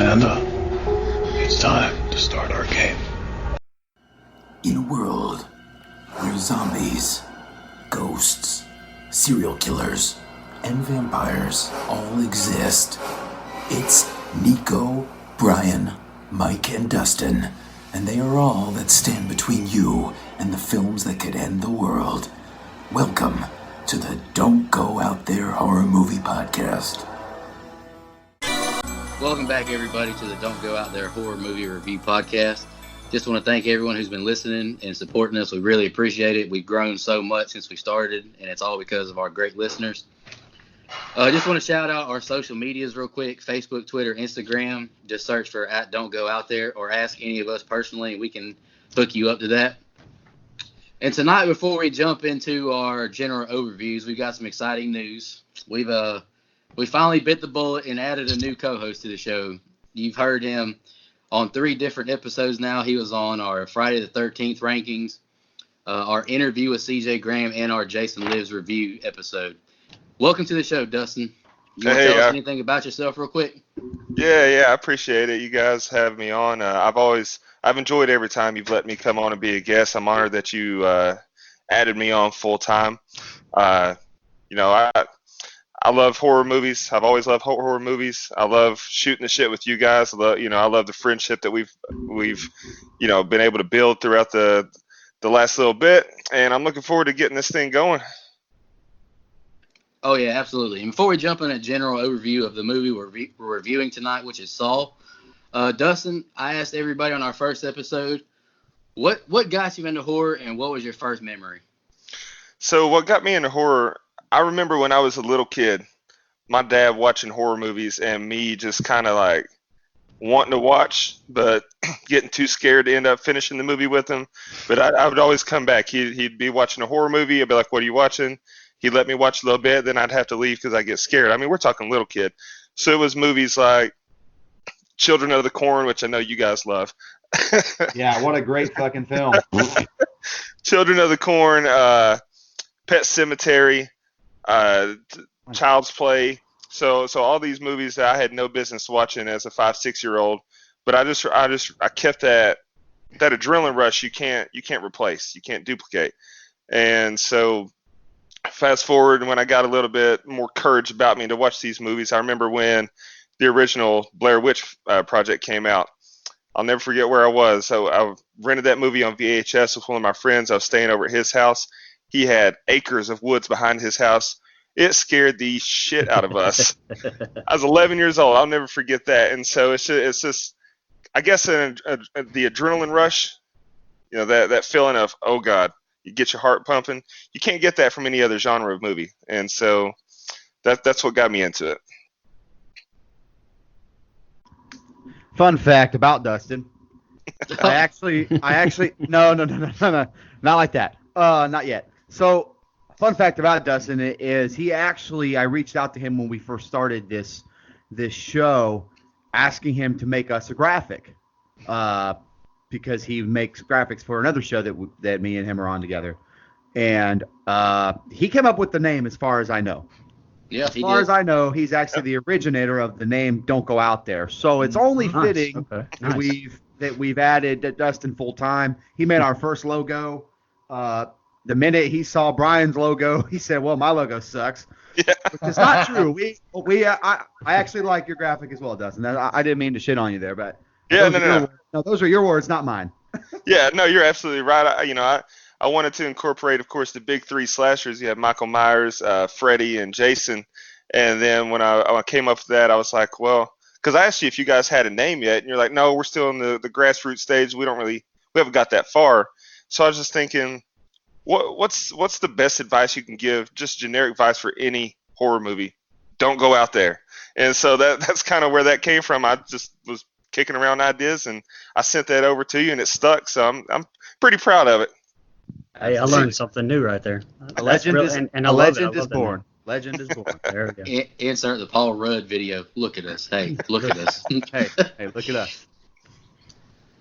Panda. It's time to start our game. In a world where zombies, ghosts, serial killers, and vampires all exist, it's Nico, Brian, Mike, and Dustin, and they are all that stand between you and the films that could end the world. Welcome to the Don't Go Out There Horror Movie Podcast. Welcome back, everybody, to the Don't Go Out There Horror Movie Review Podcast. Just want to thank everyone who's been listening and supporting us. We really appreciate it. We've grown so much since we started, and it's all because of our great listeners. Just want to shout out our social medias real quick: Facebook, Twitter, Instagram. Just search for @Don'tGoOutThere or ask any of us personally, and we can hook you up to that. And tonight, before we jump into our general overviews, we've got some exciting news. We finally bit the bullet and added a new co-host to the show. You've heard him on 3 different episodes now. He was on our Friday the 13th rankings, our interview with CJ Graham, and our Jason Lives review episode. Welcome to the show, Dustin. You want to tell us anything about yourself real quick? Yeah, I appreciate it. You guys have me on. I've enjoyed every time you've let me come on and be a guest. I'm honored that you added me on full time. I love horror movies. I've always loved horror movies. I love shooting the shit with you guys. I love the friendship that we've been able to build throughout the last little bit, and I'm looking forward to getting this thing going. Oh yeah, absolutely. And before we jump in a general overview of the movie we're reviewing tonight, which is Saw, Dustin, I asked everybody on our first episode, what got you into horror, and what was your first memory? So what got me into horror? I remember when I was a little kid, my dad watching horror movies and me just kind of like wanting to watch, but getting too scared to end up finishing the movie with him. But I would always come back. He'd be watching a horror movie. I'd be like, "What are you watching?" He'd let me watch a little bit. Then I'd have to leave because I get scared. I mean, we're talking little kid. So it was movies like Children of the Corn, which I know you guys love. Yeah, what a great fucking film. Children of the Corn, Pet Sematary, Child's Play. So all these movies that I had no business watching as a 5-6-year-old, but I kept that adrenaline rush you can't replace, you can't duplicate. And so fast forward, when I got a little bit more courage about me to watch these movies, I remember when the original Blair Witch Project came out. I'll never forget where I was. So I rented that movie on VHS with one of my friends. I was staying over at his house. He had acres of woods behind his house. It scared the shit out of us. I was 11 years old. I'll never forget that. And so it's just I guess, the adrenaline rush, that feeling of, oh, God, you get your heart pumping. You can't get that from any other genre of movie. And so that's what got me into it. Fun fact about Dustin. I actually, no, not like that. Not yet. So, fun fact about Dustin is I reached out to him when we first started this show, asking him to make us a graphic, because he makes graphics for another show that me and him are on together, and he came up with the name, as far as I know. Yeah, as far as I know, he's actually the originator of the name "Don't Go Out There." So it's only fitting that we've added Dustin full time. He made our first logo. The minute he saw Brian's logo, he said, "Well, my logo sucks," Yeah. which is not true. I actually like your graphic as well, Dustin. I didn't mean to shit on you there, but Yeah, no, those are your words, not mine. Yeah, no, you're absolutely right. I wanted to incorporate, of course, the big 3 slashers. You have Michael Myers, Freddy, and Jason. And then when I came up with that, I was like, well, because I asked you if you guys had a name yet, and you're like, no, we're still in the grassroots stage. We haven't got that far. So I was just thinking, what's the best advice you can give? Just generic advice for any horror movie. Don't go out there. And so that's kind of where that came from. I just was kicking around ideas, and I sent that over to you, and it stuck. So I'm pretty proud of it. Hey, I learned something new right there. A legend is born. Legend is born. There we go. Insert the Paul Rudd video. Look at us. Hey, look at us. hey, look at us.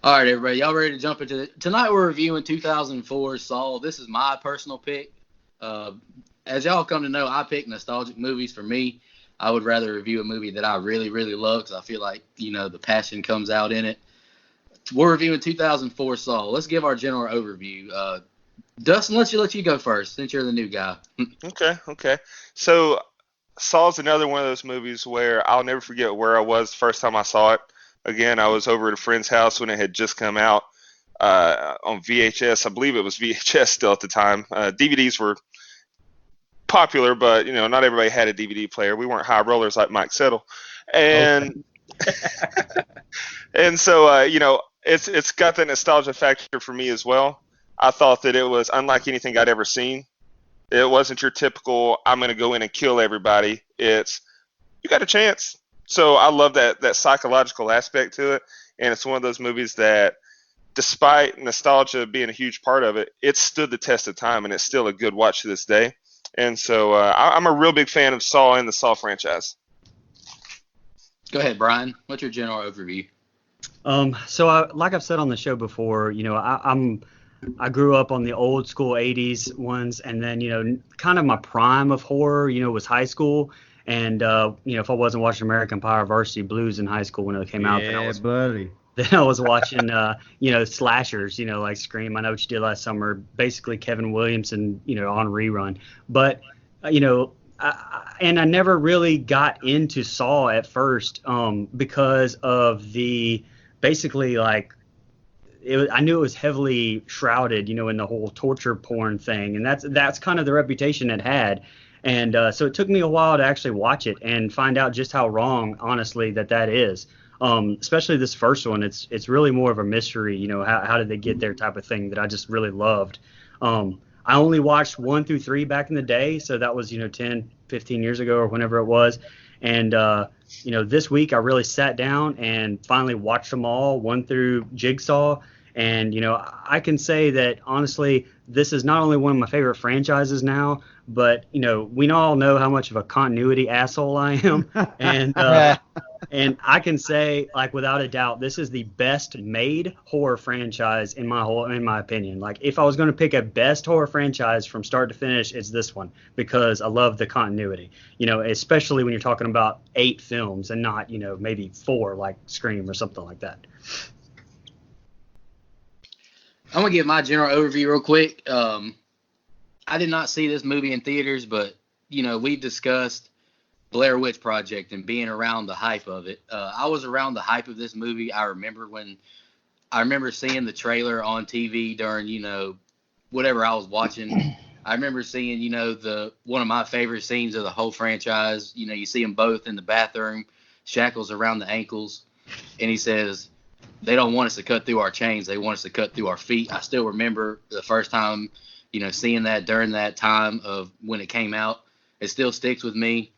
All right, everybody. Y'all ready to jump into it? Tonight we're reviewing 2004 Saw. This is my personal pick. As y'all come to know, I pick nostalgic movies for me. I would rather review a movie that I really, really love because I feel like, the passion comes out in it. We're reviewing 2004 Saw. Let's give our general overview. Dustin, let's let you go first since you're the new guy. Okay. So Saw's another one of those movies where I'll never forget where I was the first time I saw it. Again, I was over at a friend's house when it had just come out on VHS. I believe it was VHS still at the time. DVDs were popular, but not everybody had a DVD player. We weren't high rollers like Mike Settle, and and so it's got that nostalgia factor for me as well. I thought that it was unlike anything I'd ever seen. It wasn't your typical I'm going to go in and kill everybody. It's you got a chance. So I love that psychological aspect to it, and it's one of those movies that, despite nostalgia being a huge part of it, it stood the test of time, and it's still a good watch to this day. And so I'm a real big fan of Saw and the Saw franchise. Go ahead, Brian. What's your general overview? So like I've said on the show before, I grew up on the old school 80s ones, and then, kind of my prime of horror, was high school. And, if I wasn't watching American Pie or Varsity Blues in high school when it came out, then I was watching, slashers, like Scream, I Know What You Did Last Summer, basically Kevin Williamson, on rerun. But, and I never really got into Saw at first because of the basically like I knew it was heavily shrouded, in the whole torture porn thing, and that's kind of the reputation it had. And so it took me a while to actually watch it and find out just how wrong, honestly, that is. Especially this first one, it's really more of a mystery, how did they get there type of thing that I just really loved. I only watched 1 through 3 back in the day, so that was 10, 15 years ago or whenever it was. And this week I really sat down and finally watched them all, 1 through Jigsaw. And I can say that honestly, this is not only one of my favorite franchises now, but we all know how much of a continuity asshole I am, and I can say, like, without a doubt, this is the best made horror franchise in my opinion. Like, if I was going to pick a best horror franchise from start to finish, it's this one, because I love the continuity. Especially when you're talking about 8 films and not maybe 4 like Scream or something like that. I'm going to give my general overview real quick. I did not see this movie in theaters, but, we've discussed Blair Witch Project and being around the hype of it. I was around the hype of this movie. I remember seeing the trailer on TV during, whatever I was watching. I remember seeing, one of my favorite scenes of the whole franchise. You see them both in the bathroom, shackles around the ankles, and he says, they don't want us to cut through our chains. They want us to cut through our feet. I still remember the first time, seeing that during that time of when it came out. It still sticks with me.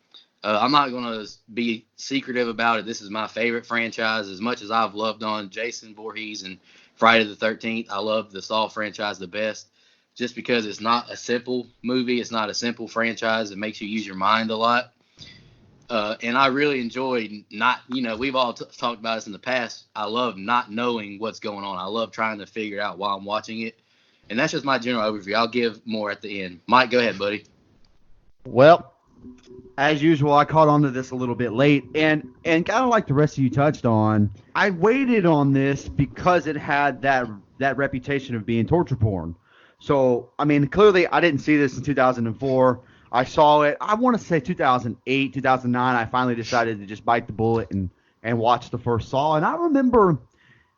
I'm not going to be secretive about it. This is my favorite franchise. As much as I've loved on Jason Voorhees and Friday the 13th, I love the Saw franchise the best, just because it's not a simple movie. It's not a simple franchise. It makes you use your mind a lot. And I really enjoyed we've all talked about this in the past. I love not knowing what's going on. I love trying to figure it out while I'm watching it. And that's just my general overview. I'll give more at the end. Mike, go ahead, buddy. Well, as usual, I caught on to this a little bit late, and kind of like the rest of you touched on, I waited on this because it had that reputation of being torture porn. So, I mean, clearly I didn't see this in 2004. I saw it, I want to say 2008, 2009, I finally decided to just bite the bullet and watch the first Saw. And I remember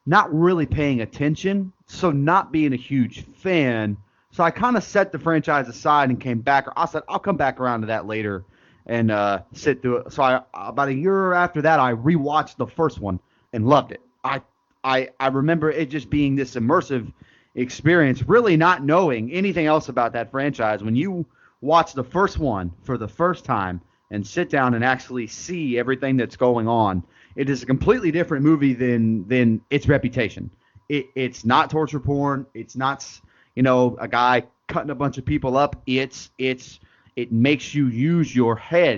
not really paying attention, so not being a huge fan. So I kind of set the franchise aside and came back. I said, I'll come back around to that later and sit through it. So about a year after that, I rewatched the first one and loved it. I remember it just being this immersive experience, really not knowing anything else about that franchise. When you watch the first one for the first time and sit down and actually see everything that's going on, it is a completely different movie than its reputation. It's not torture porn. It's not, a guy cutting a bunch of people up. It makes you use your head.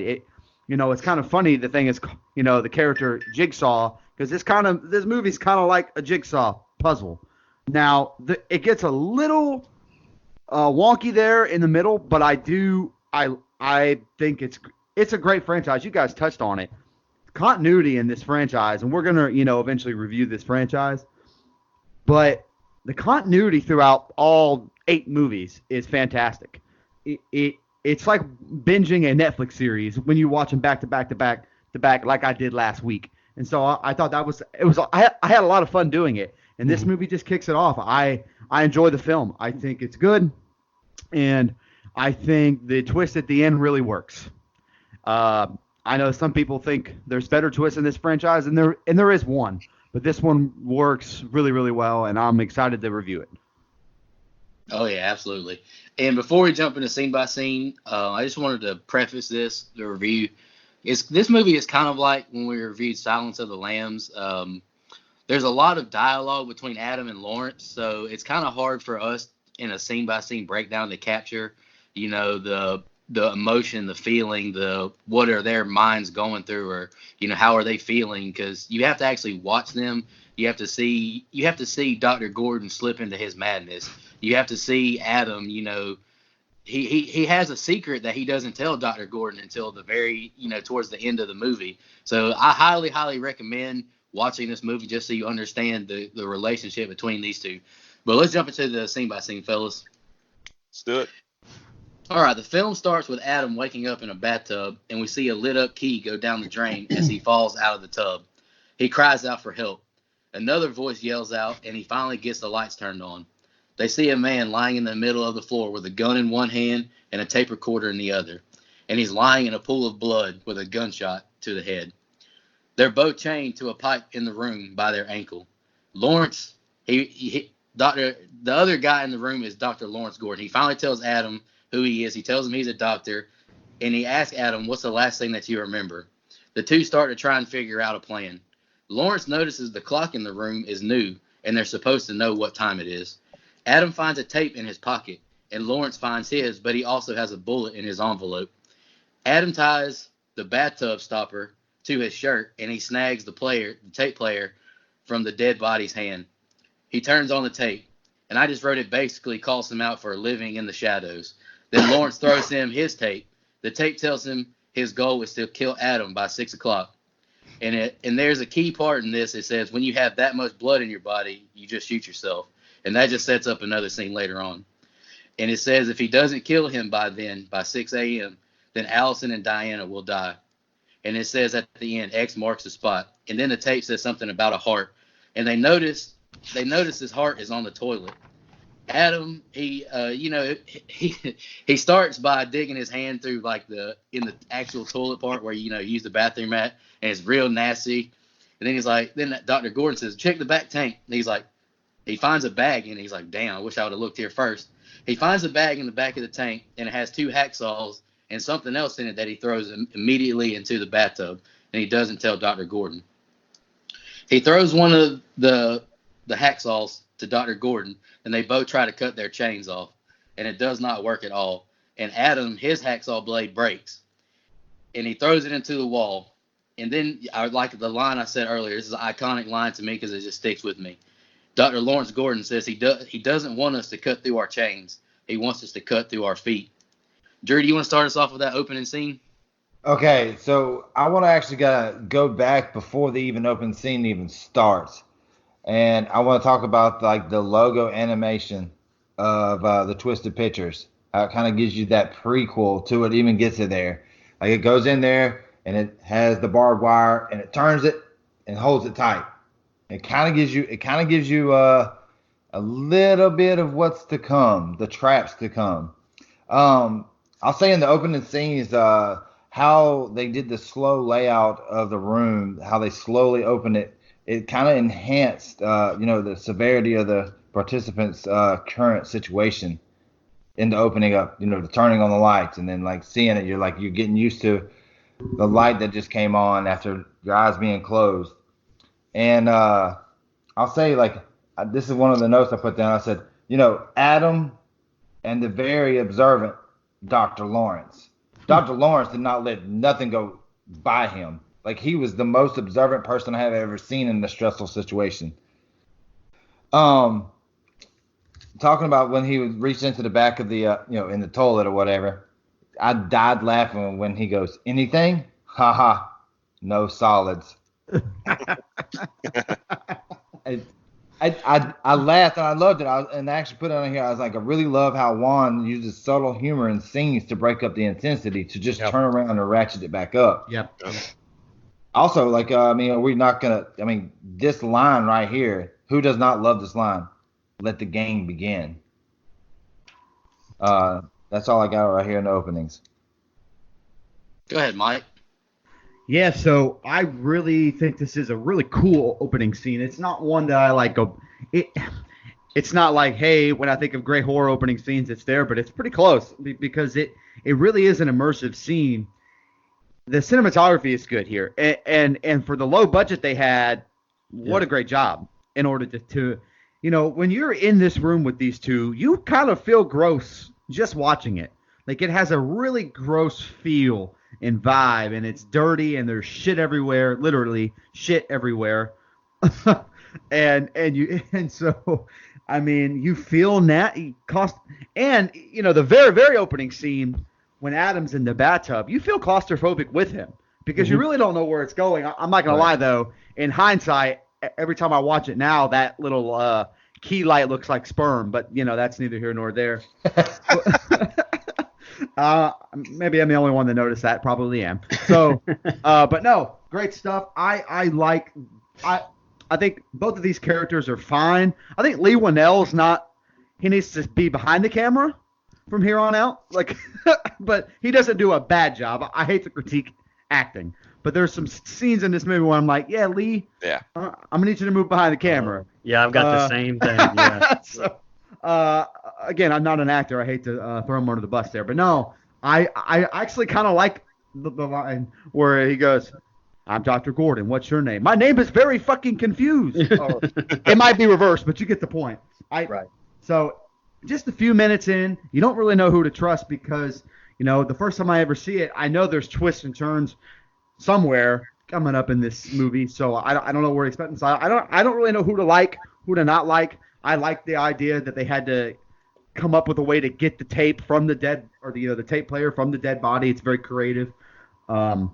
It's kind of funny. The thing is, the character Jigsaw, because this movie's kind of like a jigsaw puzzle. Now, it gets a little wonky there in the middle, but I think it's a great franchise. You guys touched on it. Continuity in this franchise, and we're gonna, eventually review this franchise. But the continuity throughout all 8 movies is fantastic. It's like binging a Netflix series when you watch them back to back to back to back, like I did last week. And so I thought I had a lot of fun doing it. And this movie just kicks it off. I enjoy the film. I think it's good, and I think the twist at the end really works. I know some people think there's better twists in this franchise, and there is one, but this one works really, really well, and I'm excited to review it. Oh yeah, absolutely. And before we jump into scene by scene, I just wanted to preface the review. This movie is kind of like when we reviewed Silence of the Lambs. There's a lot of dialogue between Adam and Lawrence, so it's kind of hard for us in a scene by scene breakdown to capture, the emotion, the feeling, what are their minds going through, or how are they feeling? Because you have to actually watch them. You have to see Dr. Gordon slip into his madness. You have to see Adam. He has a secret that he doesn't tell Dr. Gordon until the very towards the end of the movie. So I highly recommend watching this movie just so you understand the relationship between these two. But let's jump into the scene by scene, fellas. Let's do it. All right, the film starts with Adam waking up in a bathtub, and we see a lit up key go down the drain as he falls out of the tub. He cries out for help. Another voice yells out, and he finally gets the lights turned on. They see a man lying in the middle of the floor with a gun in one hand and a tape recorder in the other, and he's lying in a pool of blood with a gunshot to the head. They're both chained to a pipe in the room by their ankle. Lawrence, the other guy in the room is Dr. Lawrence Gordon. He finally tells Adam who he is. He tells him he's a doctor, and he asks Adam, what's the last thing that you remember? The two start to try and figure out a plan. Lawrence notices the clock in the room is new, and they're supposed to know what time it is. Adam finds a tape in his pocket, and Lawrence finds his, but he also has a bullet in his envelope. Adam ties the bathtub stopper to his shirt, and he snags the tape player from the dead body's hand. He turns on the tape, and I just wrote it basically calls him out for living in the shadows. Then Lawrence throws him his tape. The tape tells him his goal is to kill Adam by 6 o'clock. And there's a key part in this. It says when you have that much blood in your body, you just shoot yourself. And that just sets up another scene later on. And it says if he doesn't kill him by 6 a.m., then Allison and Diana will die. And it says at the end, X marks the spot. And then the tape says something about a heart. And they notice his heart is on the toilet. Adam, he starts by digging his hand through in the actual toilet part where you use the bathroom mat, and it's real nasty. And then Dr. Gordon says, check the back tank. And he finds a bag, and he's like, damn, I wish I would have looked here first. He finds a bag in the back of the tank, and it has 2 hacksaws and something else in it that he throws immediately into the bathtub, and he doesn't tell Dr. Gordon. He throws one of the hacksaws to Dr. Gordon, and they both try to cut their chains off, and it does not work at all. And Adam, his hacksaw blade breaks, and he throws it into the wall. And then I like the line I said earlier. This is an iconic line to me because it just sticks with me. Dr. Lawrence Gordon says he doesn't want us to cut through our chains. He wants us to cut through our feet. Drew, do you want to start us off with that opening scene? Okay, so I want to actually go back before the open scene even starts. And I want to talk about the logo animation of the Twisted Pictures. How it kind of gives you that prequel to it, even gets it there. Like it goes in there and it has the barbed wire and it turns it and holds it tight. It kind of gives you a little bit of what's to come, the traps to come. I'll say in the opening scenes, how they did the slow layout of the room, how they slowly opened it. It kind of enhanced, the severity of the participants' current situation in the opening up, the turning on the lights and then seeing it. You're getting used to the light that just came on after your eyes being closed. And I'll say this is one of the notes I put down. I said, Adam and the very observant Dr. Lawrence. Dr. Lawrence did not let nothing go by him. He was the most observant person I have ever seen in a stressful situation. Talking about when he reached into the back of the, in the toilet or whatever, I died laughing when he goes, anything? Haha, no solids. I laughed and I loved it. And I actually put it on here. I was like, I really love how Juan uses subtle humor in scenes to break up the intensity, to just turn around and ratchet it back up. Yep. Also, like, I mean, we're not gonna. I mean, this line right here. Who does not love this line? Let the game begin. That's all I got right here in the openings. Go ahead, Mike. Yeah, so I really think this is a really cool opening scene. It's not one that I like go. It's not like, hey, when I think of great horror opening scenes, it's there, but it's pretty close because it really is an immersive scene. The cinematography is good here, and for the low budget they had, what a great job in order to when you're in this room with these two, you kind of feel gross just watching it. Like, it has a really gross feel and vibe, and it's dirty, and there's shit everywhere, literally shit everywhere. and so I mean, you feel and the very, very opening scene when Adam's in the bathtub, you feel claustrophobic with him because you really don't know where it's going. I'm not gonna lie though, in hindsight, every time I watch it now, that little key light looks like sperm, but that's neither here nor there. Maybe I'm the only one that noticed that. Probably am. So, but no, great stuff. I think both of these characters are fine. I think Lee Winnell's not. He needs to be behind the camera from here on out. Like, but he doesn't do a bad job. I hate to critique acting, but there's some scenes in this movie where I'm like, yeah, Lee. Yeah. I'm gonna need you to move behind the camera. Yeah, I've got the same thing. Yeah. So, again, I'm not an actor. I hate to throw him under the bus there, but no, I actually kind of like the line where he goes, "I'm Dr. Gordon. What's your name?" "My name is very fucking confused." It might be reversed, but you get the point. Right. So just a few minutes in, you don't really know who to trust because, the first time I ever see it, I know there's twists and turns somewhere coming up in this movie. So I don't know where to expect. So I don't really know who to like, who to not like. I like the idea that they had to come up with a way to get the tape from the dead, or the tape player from the dead body. It's very creative. And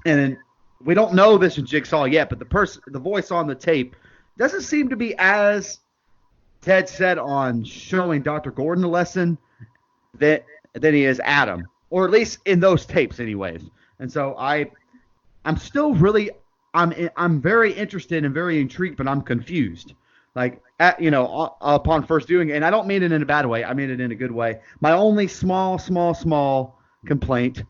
then we don't know this in Jigsaw yet, but the voice on the tape doesn't seem to be as dead set on showing Dr. Gordon a lesson than he is Adam, or at least in those tapes, anyways. And so I'm still really I'm very interested and very intrigued, but I'm confused. Like, upon first viewing, and I don't mean it in a bad way. I mean it in a good way. My only small complaint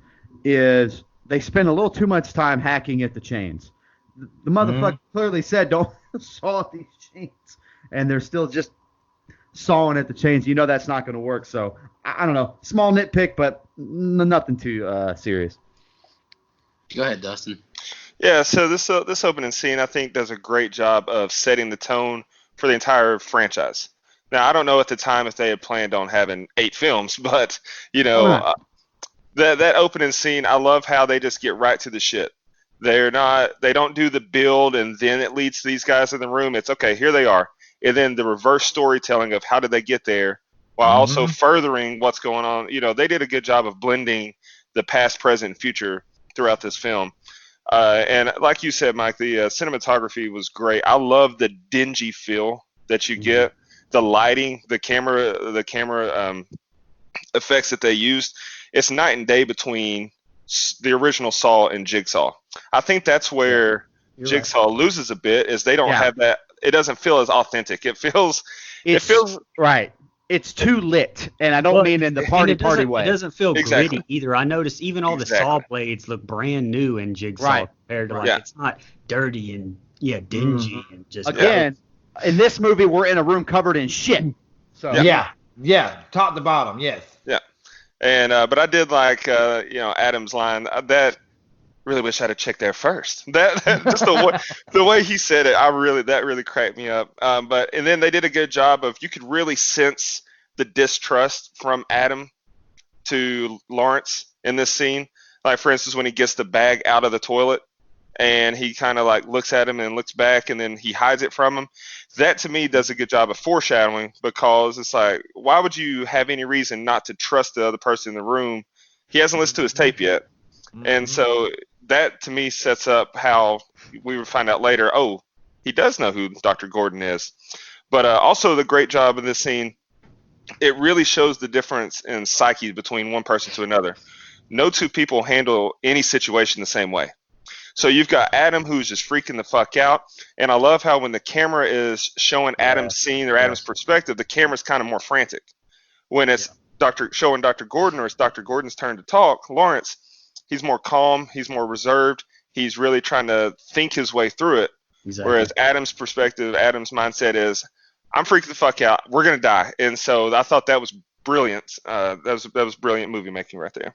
is they spend a little too much time hacking at the chains. The motherfucker clearly said, don't saw these chains. And they're still just sawing at the chains. That's not going to work. So, I don't know. Small nitpick, but nothing too serious. Go ahead, Dustin. Yeah, so this opening scene, I think, does a great job of setting the tone for the entire franchise. Now, I don't know at the time if they had planned on having 8 films, but, that opening scene, I love how they just get right to the shit. They don't do the build and then it leads to these guys in the room. It's, okay, here they are. And then the reverse storytelling of how did they get there while also furthering what's going on. They did a good job of blending the past, present, and future throughout this film. And like you said, Mike, the cinematography was great. I love the dingy feel that you get, the lighting, the camera effects that they used. It's night and day between the original Saw and Jigsaw. I think that's where Jigsaw loses a bit, is they don't have that. It doesn't feel as authentic. It feels right. It's too lit, and I don't mean in the party way. It doesn't feel gritty either. I noticed even all the saw blades look brand new in Jigsaw compared to it's not dirty and dingy and just again. In this movie, we're in a room covered in shit. So top to bottom, yes. Yeah, and but I did like Adam's line that. Really wish I'd have checked there first. That just the way he said it, that really cracked me up. And then they did a good job of, you could really sense the distrust from Adam to Lawrence in this scene. Like, for instance, when he gets the bag out of the toilet and he kind of like looks at him and looks back and then he hides it from him. That to me does a good job of foreshadowing, because it's like, why would you have any reason not to trust the other person in the room he hasn't listened to his tape yet. And so that to me sets up how we would find out later, oh, he does know who Dr. Gordon is. But also the great job in this scene, it really shows the difference in psyche between one person to another. No two people handle any situation the same way. So you've got Adam who's just freaking the fuck out. And I love how when the camera is showing Adam's scene or Adam's perspective, the camera's kind of more frantic. When it's showing Dr. Gordon or it's Dr. Gordon's turn to talk, Lawrence, he's more calm, he's more reserved, he's really trying to think his way through it. Exactly. Whereas Adam's perspective, Adam's mindset is, I'm freaking the fuck out, we're going to die. And so I thought that was brilliant. That was brilliant movie making right there.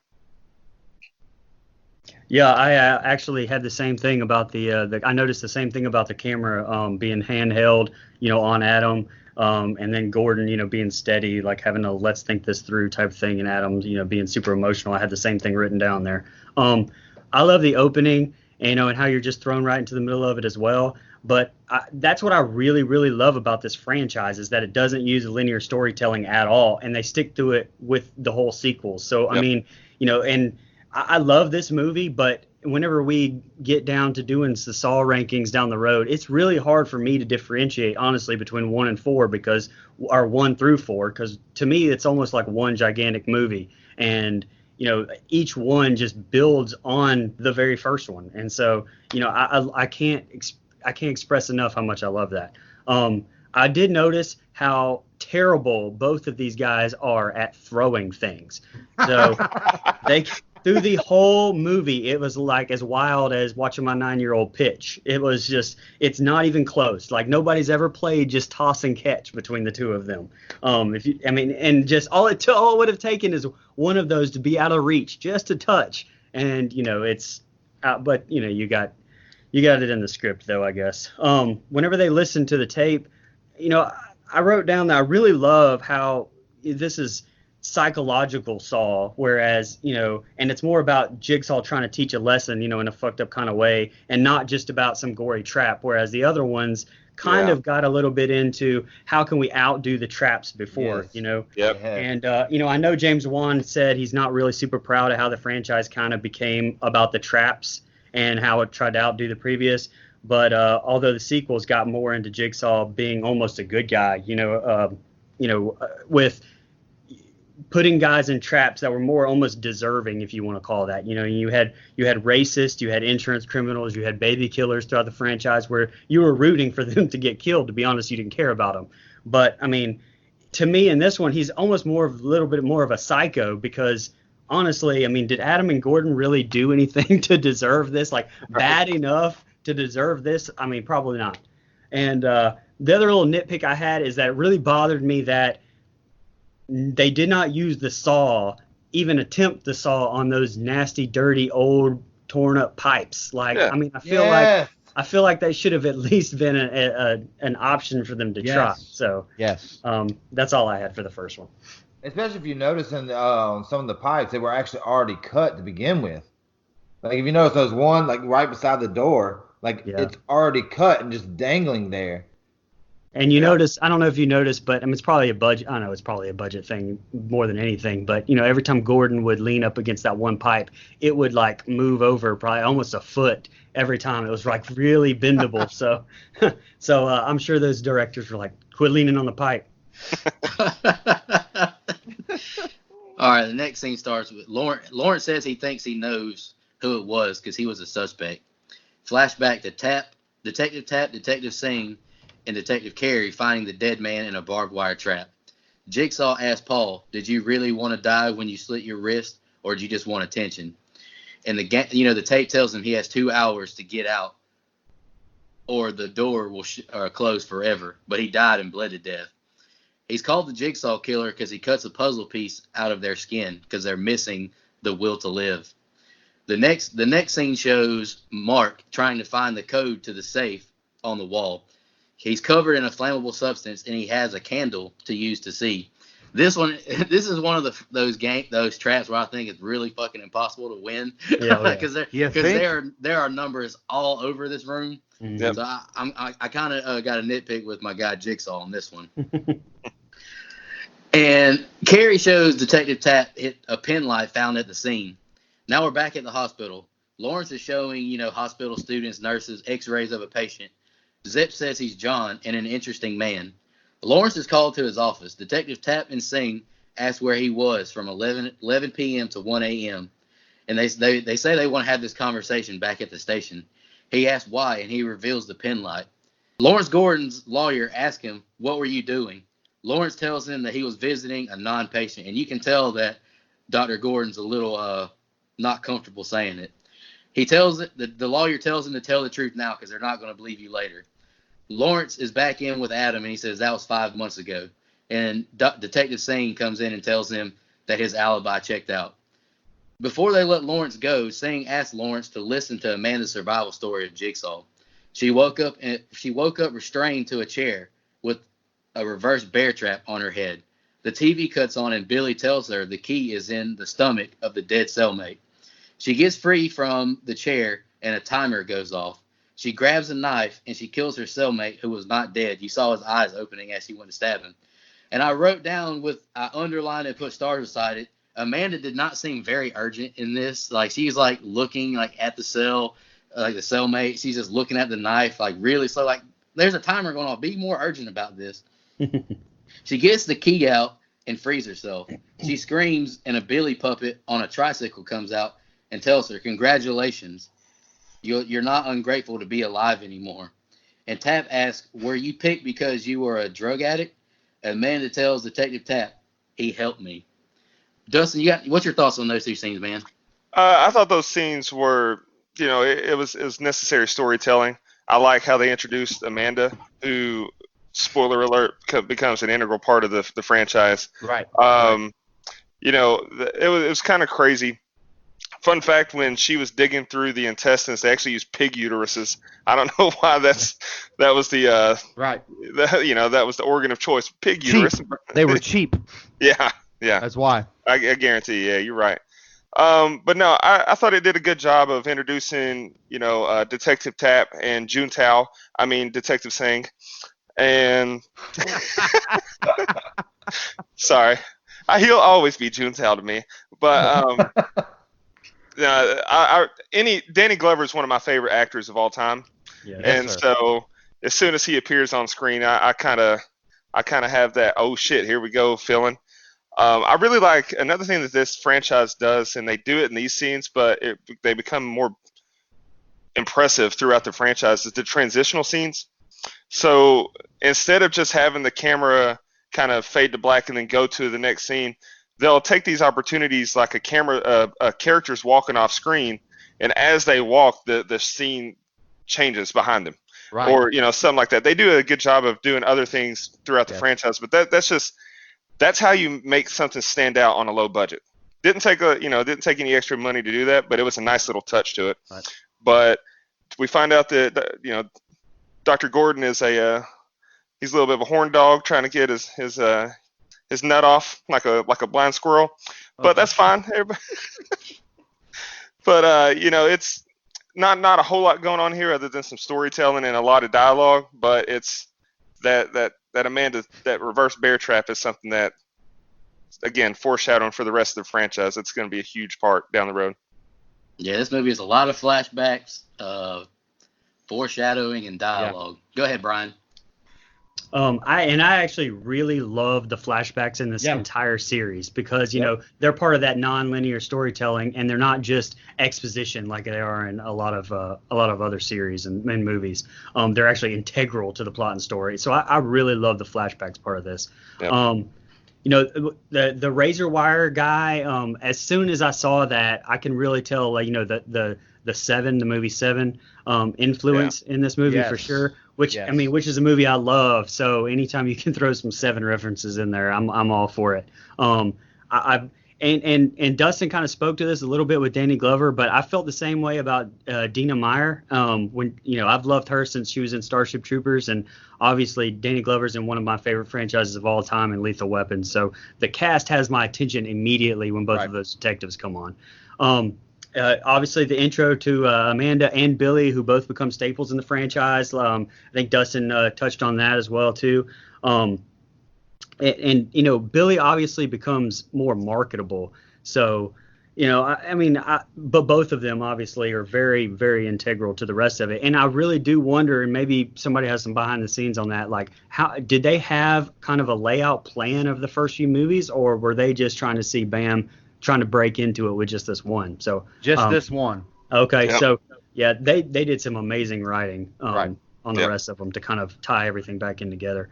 Yeah, I actually had the same thing about I noticed the same thing about the camera being handheld, on Adam, and then Gordon, being steady, like having a let's think this through type of thing, and Adam, being super emotional. I had the same thing written down there. I love the opening, and how you're just thrown right into the middle of it as well. But that's what I really, really love about this franchise is that it doesn't use linear storytelling at all, and they stick to it with the whole sequel. So, I mean, and I love this movie, but whenever we get down to doing the Saw rankings down the road, it's really hard for me to differentiate, honestly, between 1 and 4 because to me, it's almost like one gigantic movie. And, each one just builds on the very first one. And so, I can't express enough how much I love that. I did notice how terrible both of these guys are at throwing things. So through the whole movie, it was like as wild as watching my 9-year-old pitch. It was just, it's not even close. Like nobody's ever played just toss and catch between the two of them. And just all it would have taken is one of those to be out of reach, just a touch. And, it's out, but you got it in the script though, I guess. Whenever they listen to the tape, I wrote down that I really love how this is psychological Saw, whereas, and it's more about Jigsaw trying to teach a lesson, in a fucked up kind of way, and not just about some gory trap, whereas the other ones kind of got a little bit into how can we outdo the traps before, Yep. And, I know James Wan said he's not really super proud of how the franchise kind of became about the traps and how it tried to outdo the previous. But although the sequels got more into Jigsaw being almost a good guy, with putting guys in traps that were more almost deserving, if you want to call that. You had racists, you had insurance criminals, you had baby killers throughout the franchise where you were rooting for them to get killed. To be honest, you didn't care about them. But I mean, to me in this one, he's almost a little bit more of a psycho because honestly, I mean, did Adam and Gordon really do anything to deserve this? Like bad enough to deserve this? I mean, probably not. And the other little nitpick I had is that it really bothered me that they did not use the saw, even attempt the saw on those nasty, dirty, old, torn up pipes. Like, I mean, I feel like they should have at least been an option for them to try. So that's all I had for the first one. Especially if you notice in some of the pipes, they were actually already cut to begin with. Like if you notice, there's one like right beside the door, it's already cut and just dangling there. And you notice, I don't know if you noticed, but I mean, it's probably a budget. I know it's probably a budget thing more than anything. But every time Gordon would lean up against that one pipe, it would like move over probably almost a foot every time. It was like really bendable. So I'm sure those directors were like, quit leaning on the pipe. All right, the next scene starts with Lawrence says he thinks he knows who it was because he was a suspect. Flashback to Detective Singh, and Detective Carey finding the dead man in a barbed wire trap. Jigsaw asks Paul, "Did you really want to die when you slit your wrist, or did you just want attention?" And the tape tells him he has 2 hours to get out, or the door will close forever. But he died and bled to death. He's called the Jigsaw Killer because he cuts a puzzle piece out of their skin because they're missing the will to live. The next scene shows Mark trying to find the code to the safe on the wall. He's covered in a flammable substance, and he has a candle to use to see. This is one of those traps where I think it's really fucking impossible to win because there are numbers all over this room. Mm-hmm. So I kind of got a nitpick with my guy Jigsaw on this one. And Carrie shows Detective Tapp hit a pen light found at the scene. Now we're back at the hospital. Lawrence is showing, hospital students, nurses, x-rays of a patient. Zip says he's John and an interesting man. Lawrence is called to his office. Detective Tapp and Singh ask where he was from 11 p.m. to 1 a.m. And they say they want to have this conversation back at the station. He asks why, and he reveals the pen light. Lawrence Gordon's lawyer asks him, "What were you doing?" Lawrence tells him that he was visiting a non-patient, and you can tell that Dr. Gordon's a little not comfortable saying it. The lawyer tells him to tell the truth now because they're not going to believe you later. Lawrence is back in with Adam, and he says that was 5 months ago. And Detective Singh comes in and tells him that his alibi checked out. Before they let Lawrence go, Singh asked Lawrence to listen to Amanda's survival story of Jigsaw. She woke up restrained to a chair with a reverse bear trap on her head. The TV cuts on and Billy tells her the key is in the stomach of the dead cellmate. She gets free from the chair and a timer goes off. She grabs a knife and she kills her cellmate who was not dead. You saw his eyes opening as she went to stab him. And I wrote down I underlined and put stars beside it. Amanda did not seem very urgent in this. Like she's like looking like at the cell, like the cellmate. She's just looking at the knife like really slow. Like there's a timer going off. Be more urgent about this. She gets the key out and frees herself. She screams, and a Billy puppet on a tricycle comes out and tells her, "Congratulations, you're not ungrateful to be alive anymore." And Tapp asks, "Were you picked because you were a drug addict?" Amanda tells Detective Tapp, "He helped me." Dustin, what's your thoughts on those two scenes, man? I thought those scenes were, it was necessary storytelling. I like how they introduced Amanda, who, spoiler alert, becomes an integral part of the franchise. Right. It was kind of crazy. Fun fact: when she was digging through the intestines, they actually used pig uteruses. I don't know why that was the right. That was the organ of choice. Pig Cheap. uterus. They were cheap. Yeah. That's why. I guarantee. Yeah, you're right. But no, I thought it did a good job of introducing, Detective Tapp and Detective Singh, and sorry, he'll always be Juntao to me. But Danny Glover is one of my favorite actors of all time, Yes, so as soon as he appears on screen, I kind of have that oh shit, here we go feeling. I really like another thing that this franchise does, and they do it in these scenes, but they become more impressive throughout the franchise, is the transitional scenes. So instead of just having the camera kind of fade to black and then go to the next scene, they'll take these opportunities like a character's walking off screen, and as they walk, the scene changes behind them. Right. Or, something like that. They do a good job of doing other things throughout the franchise, but that's how you make something stand out on a low budget. Didn't take any extra money to do that, but it was a nice little touch to it. Right. But we find out that Dr. Gordon is he's a little bit of a horn dog trying to get his nut off like a blind squirrel. But that's fine. But it's not a whole lot going on here other than some storytelling and a lot of dialogue. But it's that Amanda, that reverse bear trap is something that, again, foreshadowing for the rest of the franchise. It's going to be a huge part down the road. Yeah, this movie has a lot of flashbacks, foreshadowing, and dialogue. Yeah. Go ahead, Brian. I actually really love the flashbacks in this entire series because they're part of that non-linear storytelling, and they're not just exposition like they are in a lot of other series and movies. They're actually integral to the plot and story. So I really love the flashbacks part of this. Yep. The razor wire guy. As soon as I saw that, I can really tell the movie Seven influence in this movie for sure. Which is a movie I love. So anytime you can throw some Seven references in there, I'm all for it. And Dustin kind of spoke to this a little bit with Danny Glover, but I felt the same way about Dina Meyer. When I've loved her since she was in Starship Troopers, and obviously Danny Glover's in one of my favorite franchises of all time in Lethal Weapon. So the cast has my attention immediately when both of those detectives come on. Obviously, the intro to Amanda and Billy, who both become staples in the franchise. I think Dustin touched on that as well too. and Billy obviously becomes more marketable. So, but both of them obviously are very, very integral to the rest of it. And I really do wonder, and maybe somebody has some behind the scenes on that, like how did they have kind of a layout plan of the first few movies, or were they just trying to see Bam trying to break into it with just this one? So Just this one. okay, Yep. so yeah, they did some amazing writing Right. on the Yep. rest of them to kind of tie everything back in together.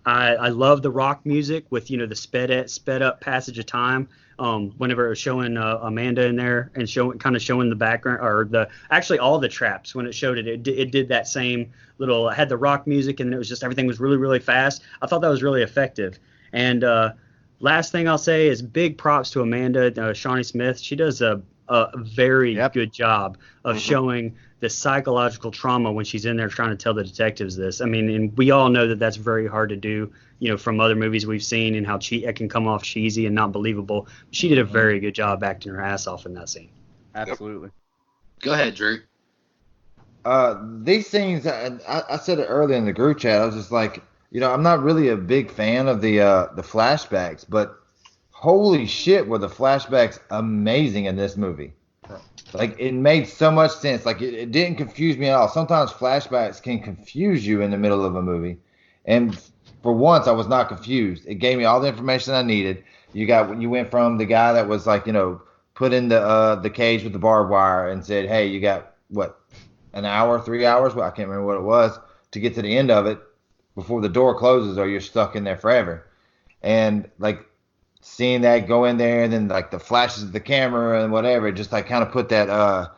I love the rock music with the sped up passage of time. Whenever it was showing Amanda in there and showing the background or actually all the traps when it showed it did that same little, it had the rock music and it was just everything was really, really fast. I thought that was really effective. And last thing I'll say is big props to Amanda Shawnee Smith. She does a very good job of showing the psychological trauma when she's in there trying to tell the detectives this. I mean, and we all know that that's very hard to do, from other movies we've seen and how it can come off cheesy and not believable. She did a very good job acting her ass off in that scene. Absolutely. Go ahead, Drew. These scenes, I said it earlier in the group chat. I was just like, I'm not really a big fan of the flashbacks, but holy shit, were the flashbacks amazing in this movie. Like, it made so much sense. Like, it didn't confuse me at all. Sometimes flashbacks can confuse you in the middle of a movie. And for once, I was not confused. It gave me all the information I needed. You went from the guy that was like, put in the cage with the barbed wire and said, hey, you got, what, an hour, 3 hours? Well, I can't remember what it was, to get to the end of it before the door closes or you're stuck in there forever. And, like, seeing that go in there and then like the flashes of the camera and whatever, just like kind of put that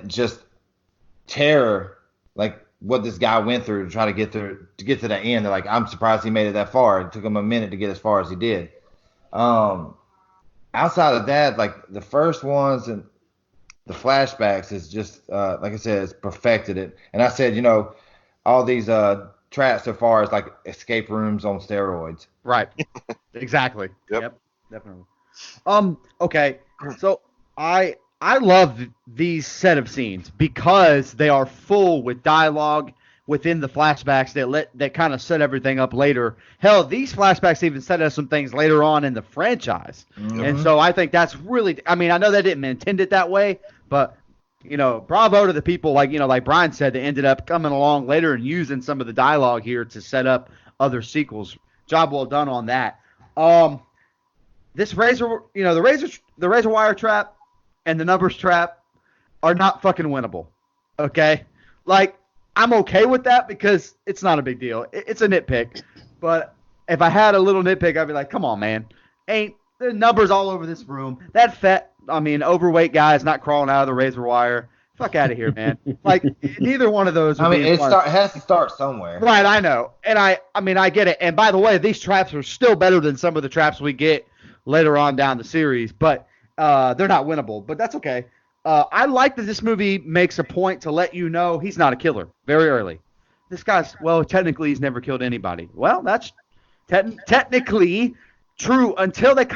just terror, like what this guy went through to try to get to the end. They're like, I'm surprised he made it that far. It took him a minute to get as far as he did. Outside of that, like the first ones and the flashbacks is just like I said, it's perfected it. And I said, all these traps so far as like escape rooms on steroids. Right. Exactly. Yep. Definitely. Okay. So I love these set of scenes because they are full with dialogue within the flashbacks that kind of set everything up later. Hell, these flashbacks even set us some things later on in the franchise. Mm-hmm. And so I think that's really, I mean, I know they didn't intend it that way, but bravo to the people like Brian said, that ended up coming along later and using some of the dialogue here to set up other sequels. Job well done on that. This razor, the razor wire trap and the numbers trap are not fucking winnable. Okay? Like, I'm okay with that because it's not a big deal. It's a nitpick. But if I had a little nitpick, I'd be like, come on, man. Ain't the numbers all over this room. That overweight guy is not crawling out of the razor wire. Fuck out of here, man. Like, neither one of those. I mean, it has to start somewhere. Right, I know. And I get it. And by the way, these traps are still better than some of the traps we get later on down the series, but they're not winnable. But that's okay. I like that this movie makes a point to let you know he's not a killer very early. This guy's, technically he's never killed anybody. Well, that's technically true until they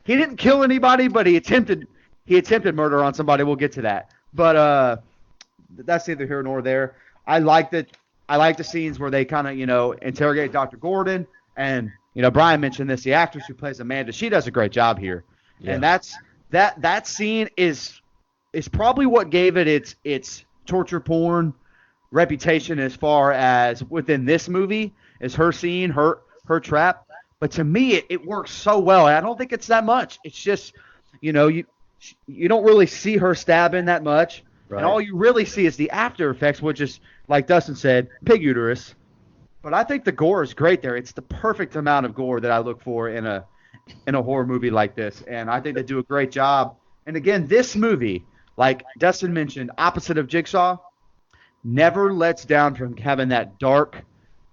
he didn't kill anybody, but he attempted murder on somebody. We'll get to that. But that's neither here nor there. I like the scenes where they kind of, interrogate Dr. Gordon. And, Brian mentioned this, the actress who plays Amanda, she does a great job here. Yeah. And that scene is probably what gave it its torture porn reputation as far as within this movie, is her scene, her trap. But to me, it works so well. And I don't think it's that much. It's just, you don't really see her stabbing that much. Right. And all you really see is the after effects, which is, like Dustin said, pig uterus. But I think the gore is great there. It's the perfect amount of gore that I look for in a horror movie like this. And I think they do a great job. And again, this movie, like Dustin mentioned, opposite of Jigsaw, never lets down from having that dark,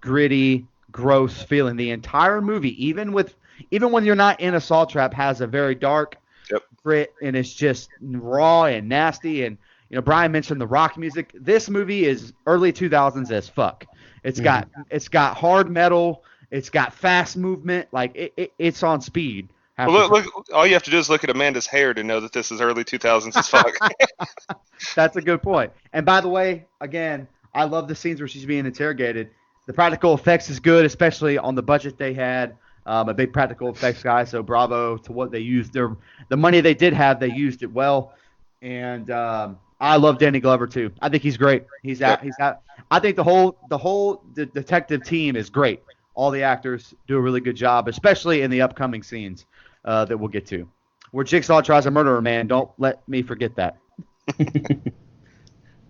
gritty, gross feeling. The entire movie, even when you're not in a saw trap, has a very dark grit, and it's just raw and nasty. And Brian mentioned the rock music. This movie is early 2000s as fuck. It's got hard metal. It's got fast movement. Like it's on speed. Well, look, all you have to do is look at Amanda's hair to know that this is early 2000s as fuck. That's a good point. And by the way, again, I love the scenes where she's being interrogated. The practical effects is good, especially on the budget they had. A big practical effects guy, so bravo to what they used. The money they did have, they used it well. And I love Danny Glover too. I think he's great. He's Yep. out. He's out. I think the whole detective team is great. All the actors do a really good job, especially in the upcoming scenes that we'll get to, where Jigsaw tries to murder a man. Don't let me forget that.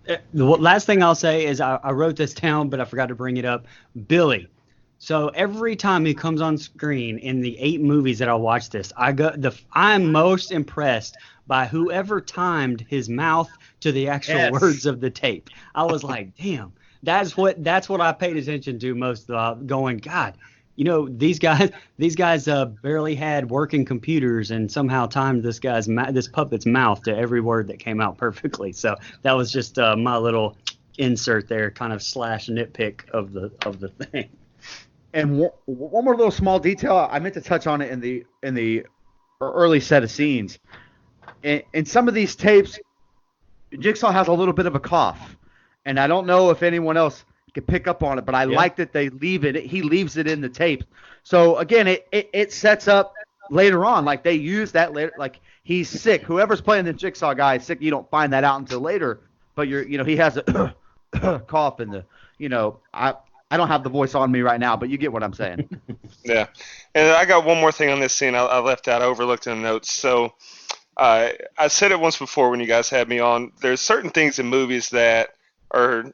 The last thing I'll say is I wrote this down, but I forgot to bring it up. Billy. So every time he comes on screen in the 8 movies that I watched this, I'm most impressed by whoever timed his mouth to the actual words of the tape. I was like, damn, that's what I paid attention to most. Going, God, these guys barely had working computers and somehow timed this puppet's mouth to every word that came out perfectly. So that was just my little insert there, kind of / nitpick of the thing. And one more little small detail I meant to touch on it in the early set of scenes. In some of these tapes, Jigsaw has a little bit of a cough, and I don't know if anyone else can pick up on it, but I like that they leave it. He leaves it in the tape. So again, it sets up later on, like they use that later. Like he's sick. Whoever's playing the Jigsaw guy is sick. You don't find that out until later. But he has a cough in the. I don't have the voice on me right now, but you get what I'm saying. Yeah. And I got one more thing on this scene I left out, overlooked in the notes. So I said it once before when you guys had me on. There's certain things in movies that are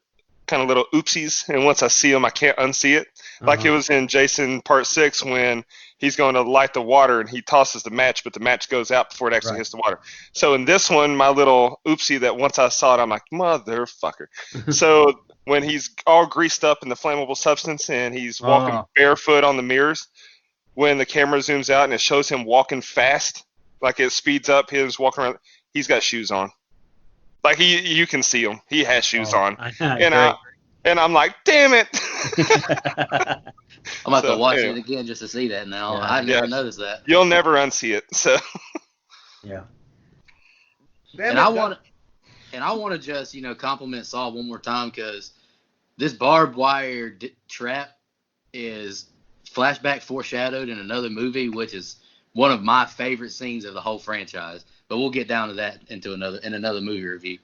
kind of little oopsies, and once I see them, I can't unsee it. Like it was in Jason Part 6 when he's going to light the water and he tosses the match, but the match goes out before it actually hits the water. So in this one, my little oopsie that once I saw it, I'm like, motherfucker. So when he's all greased up in the flammable substance and he's walking barefoot on the mirrors, when the camera zooms out and it shows him walking fast, like it speeds up, he's walking around, he's got shoes on. Like you can see him. He has shoes on. And I'm like, damn it. I'm about to watch it again just to see that now. Yeah. I've never noticed that. You'll never unsee it. So yeah. And I want to just, compliment Saul one more time, because this barbed wire trap is flashback foreshadowed in another movie, which is one of my favorite scenes of the whole franchise. But we'll get down to that in another movie review.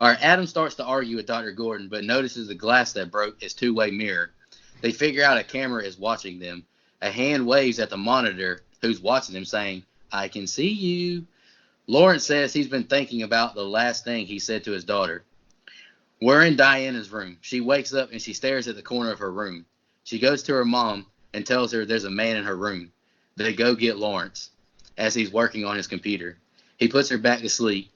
All right, Adam starts to argue with Dr. Gordon, but notices the glass that broke is two-way mirror. They figure out a camera is watching them. A hand waves at the monitor who's watching them, saying, "I can see you." Lawrence says he's been thinking about the last thing he said to his daughter. We're in Diana's room. She wakes up and she stares at the corner of her room. She goes to her mom and tells her there's a man in her room. They go get Lawrence as he's working on his computer. He puts her back to sleep.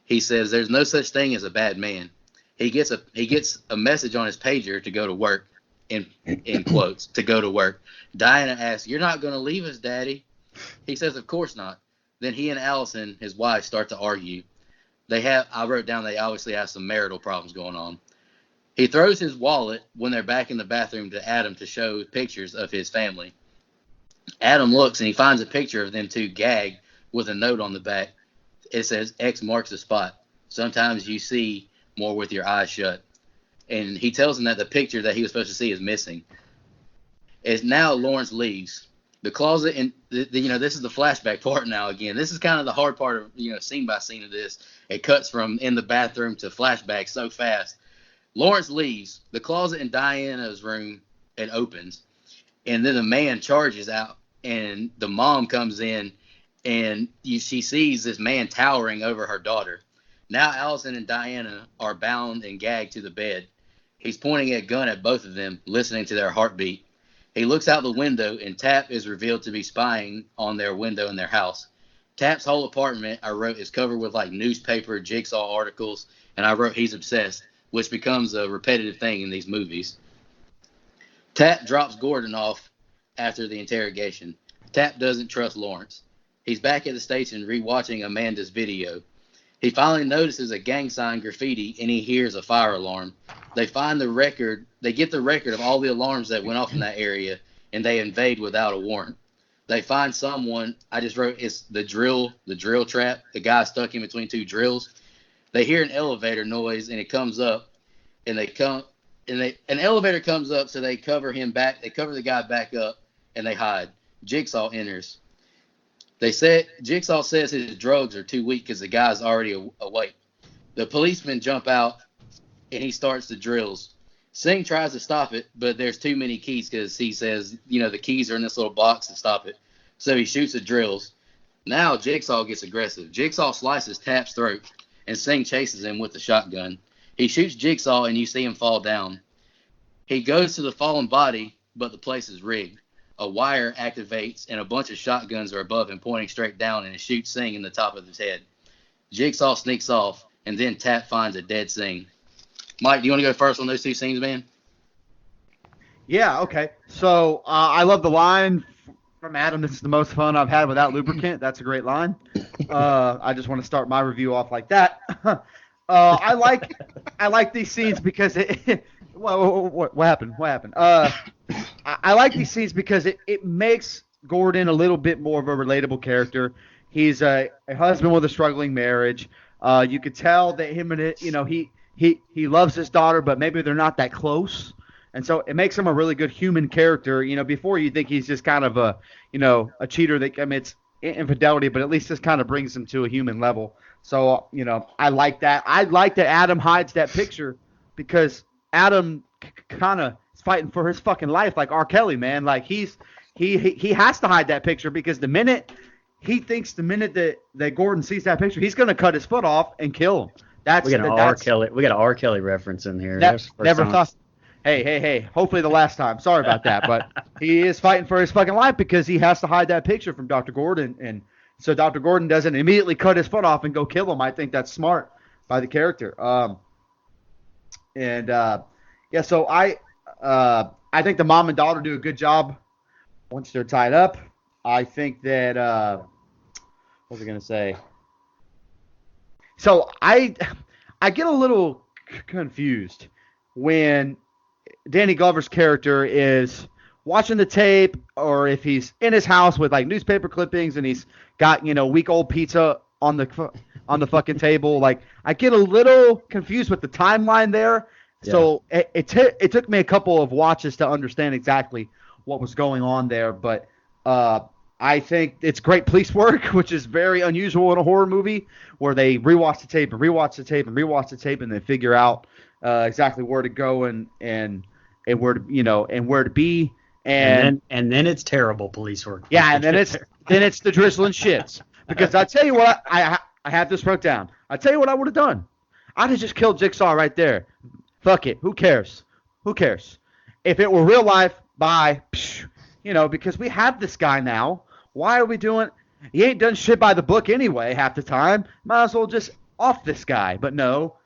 He says there's no such thing as a bad man. He gets a message on his pager to go to work, in quotes, to go to work. Diana asks, "You're not going to leave us, Daddy?" He says, "Of course not." Then he and Allison, his wife, start to argue. I wrote down they obviously have some marital problems going on. He throws his wallet when they're back in the bathroom to Adam to show pictures of his family. Adam looks and he finds a picture of them two gagged with a note on the back. It says, "X marks the spot. Sometimes you see more with your eyes shut." And he tells him that the picture that he was supposed to see is missing. As now Lawrence leaves the closet, and this is the flashback part now. Again, this is kind of the hard part of scene by scene of this. It cuts from in the bathroom to flashback so fast. Lawrence leaves the closet in Diana's room. It opens, and then the man charges out, and the mom comes in, and she sees this man towering over her daughter. Now Allison and Diana are bound and gagged to the bed. He's pointing a gun at both of them, listening to their heartbeat. He looks out the window, and Tap is revealed to be spying on their window in their house. Tap's whole apartment, I wrote, is covered with newspaper, Jigsaw articles, and I wrote he's obsessed, which becomes a repetitive thing in these movies. Tap drops Gordon off after the interrogation. Tap doesn't trust Lawrence. He's back at the station rewatching Amanda's video. He finally notices a gang sign graffiti, and he hears a fire alarm. They get the record of all the alarms that went off in that area, and they invade without a warrant. They find someone, I just wrote, it's the drill trap, the guy stuck in between two drills. They hear an elevator noise, and it comes up, and they come and an elevator comes up, so they cover him back. They cover the guy back up, and they hide. Jigsaw enters. Jigsaw says his drugs are too weak because the guy's already awake. The policemen jump out, and he starts the drills. Singh tries to stop it, but there's too many keys because he says, the keys are in this little box to stop it. So he shoots the drills. Now Jigsaw gets aggressive. Jigsaw slices Tap's throat, and Singh chases him with the shotgun. He shoots Jigsaw, and you see him fall down. He goes to the fallen body, but the place is rigged. A wire activates, and a bunch of shotguns are above him, pointing straight down, and it shoots Singh in the top of his head. Jigsaw sneaks off, and then Tap finds a dead Singh. Mike, do you want to go first on those two scenes, man? Yeah, okay. So I love the line from Adam. This is the most fun I've had without lubricant. That's a great line. I just want to start my review off like that. I like these scenes because what happened? What happened? I like these scenes because it makes Gordon a little bit more of a relatable character. He's a husband with a struggling marriage. You could tell that him and it, he loves his daughter, but maybe they're not that close. And so it makes him a really good human character. Before you think he's just kind of a cheater that commits infidelity, but at least this kind of brings him to a human level. So, I like that. I like that Adam hides that picture because Adam kind of is fighting for his fucking life like R. Kelly, man. Like he has to hide that picture because the minute that Gordon sees that picture, he's going to cut his foot off and kill him. We got an R. Kelly reference in here. Never thought. Hey. Hopefully the last time. Sorry about that. But he is fighting for his fucking life because he has to hide that picture from Dr. Gordon. And so Dr. Gordon doesn't immediately cut his foot off and go kill him. I think that's smart by the character. So I think the mom and daughter do a good job once they're tied up. I think that what was I going to say? So I get a little confused when Danny Glover's character is watching the tape, or if he's in his house with like newspaper clippings and he's got week-old pizza on the fucking table. Like I get a little confused with the timeline there. Yeah. So it took me a couple of watches to understand exactly what was going on there. But I think it's great police work, which is very unusual in a horror movie, where they rewatch the tape and rewatch the tape and rewatch the tape and then figure out exactly where to go and where to and where to be. And then it's terrible police work. Yeah, and then it's the drizzling shits. Because I tell you what, I have this wrote down. I tell you what I would have done. I'd have just killed Jigsaw right there. Fuck it. Who cares? If it were real life, bye. Because we have this guy now. Why are we doing? He ain't done shit by the book anyway half the time. Might as well just off this guy. But no,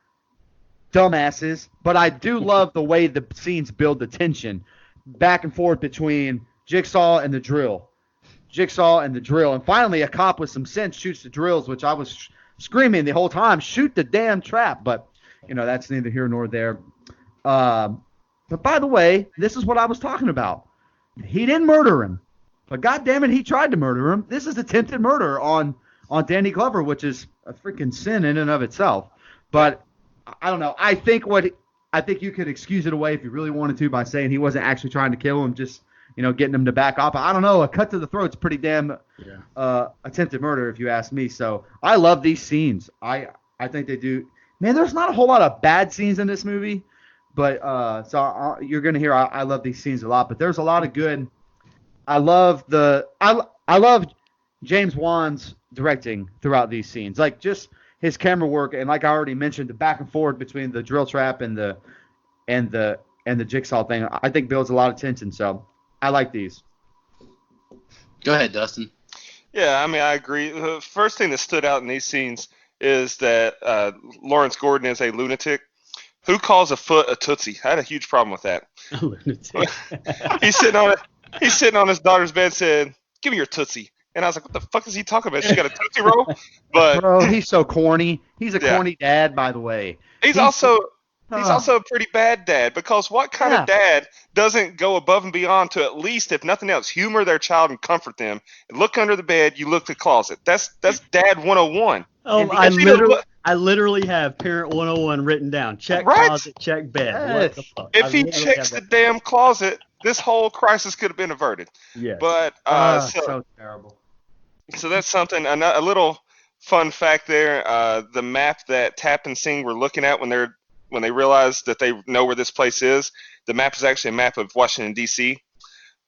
dumbasses. But I do love the way the scenes build the tension back and forth between Jigsaw and the drill. And finally a cop with some sense shoots the drills, which I was screaming the whole time, shoot the damn trap. But, that's neither here nor there. But by the way, this is what I was talking about. He didn't murder him. But goddammit, he tried to murder him. This is attempted murder on Danny Glover, which is a freaking sin in and of itself. But I don't know. I think you could excuse it away if you really wanted to by saying he wasn't actually trying to kill him, just getting him to back off. I don't know. A cut to the throat's pretty damn attempted murder, if you ask me. So I love these scenes. I think they do. Man, there's not a whole lot of bad scenes in this movie, but you're gonna hear I love these scenes a lot. But there's a lot of good. I love James Wan's directing throughout these scenes, like just his camera work, and like I already mentioned, the back and forth between the drill trap and the Jigsaw thing, I think builds a lot of tension. So I like these. Go ahead, Dustin. Yeah, I agree. The first thing that stood out in these scenes is that Lawrence Gordon is a lunatic. Who calls a foot a tootsie? I had a huge problem with that. A lunatic. He's sitting on his daughter's bed, said, "Give me your tootsie." And I was like, "What the fuck is he talking about? She got a tootsie roll?" But bro, he's so corny. He's a corny dad, by the way. He's also He's also a pretty bad dad, because what kind of dad doesn't go above and beyond to at least, if nothing else, humor their child and comfort them? Look under the bed, you look the closet. That's Dad 101. Oh, And I literally have Parent 101 written down. Check Right? closet, check bed. What the fuck? I If he literally have checks the that. damn closet, this whole crisis could have been averted. Yes. But so terrible. so that's something. A little fun fact there. The map that Tap and Sing were looking at when they realized that they know where this place is, the map is actually a map of Washington D.C.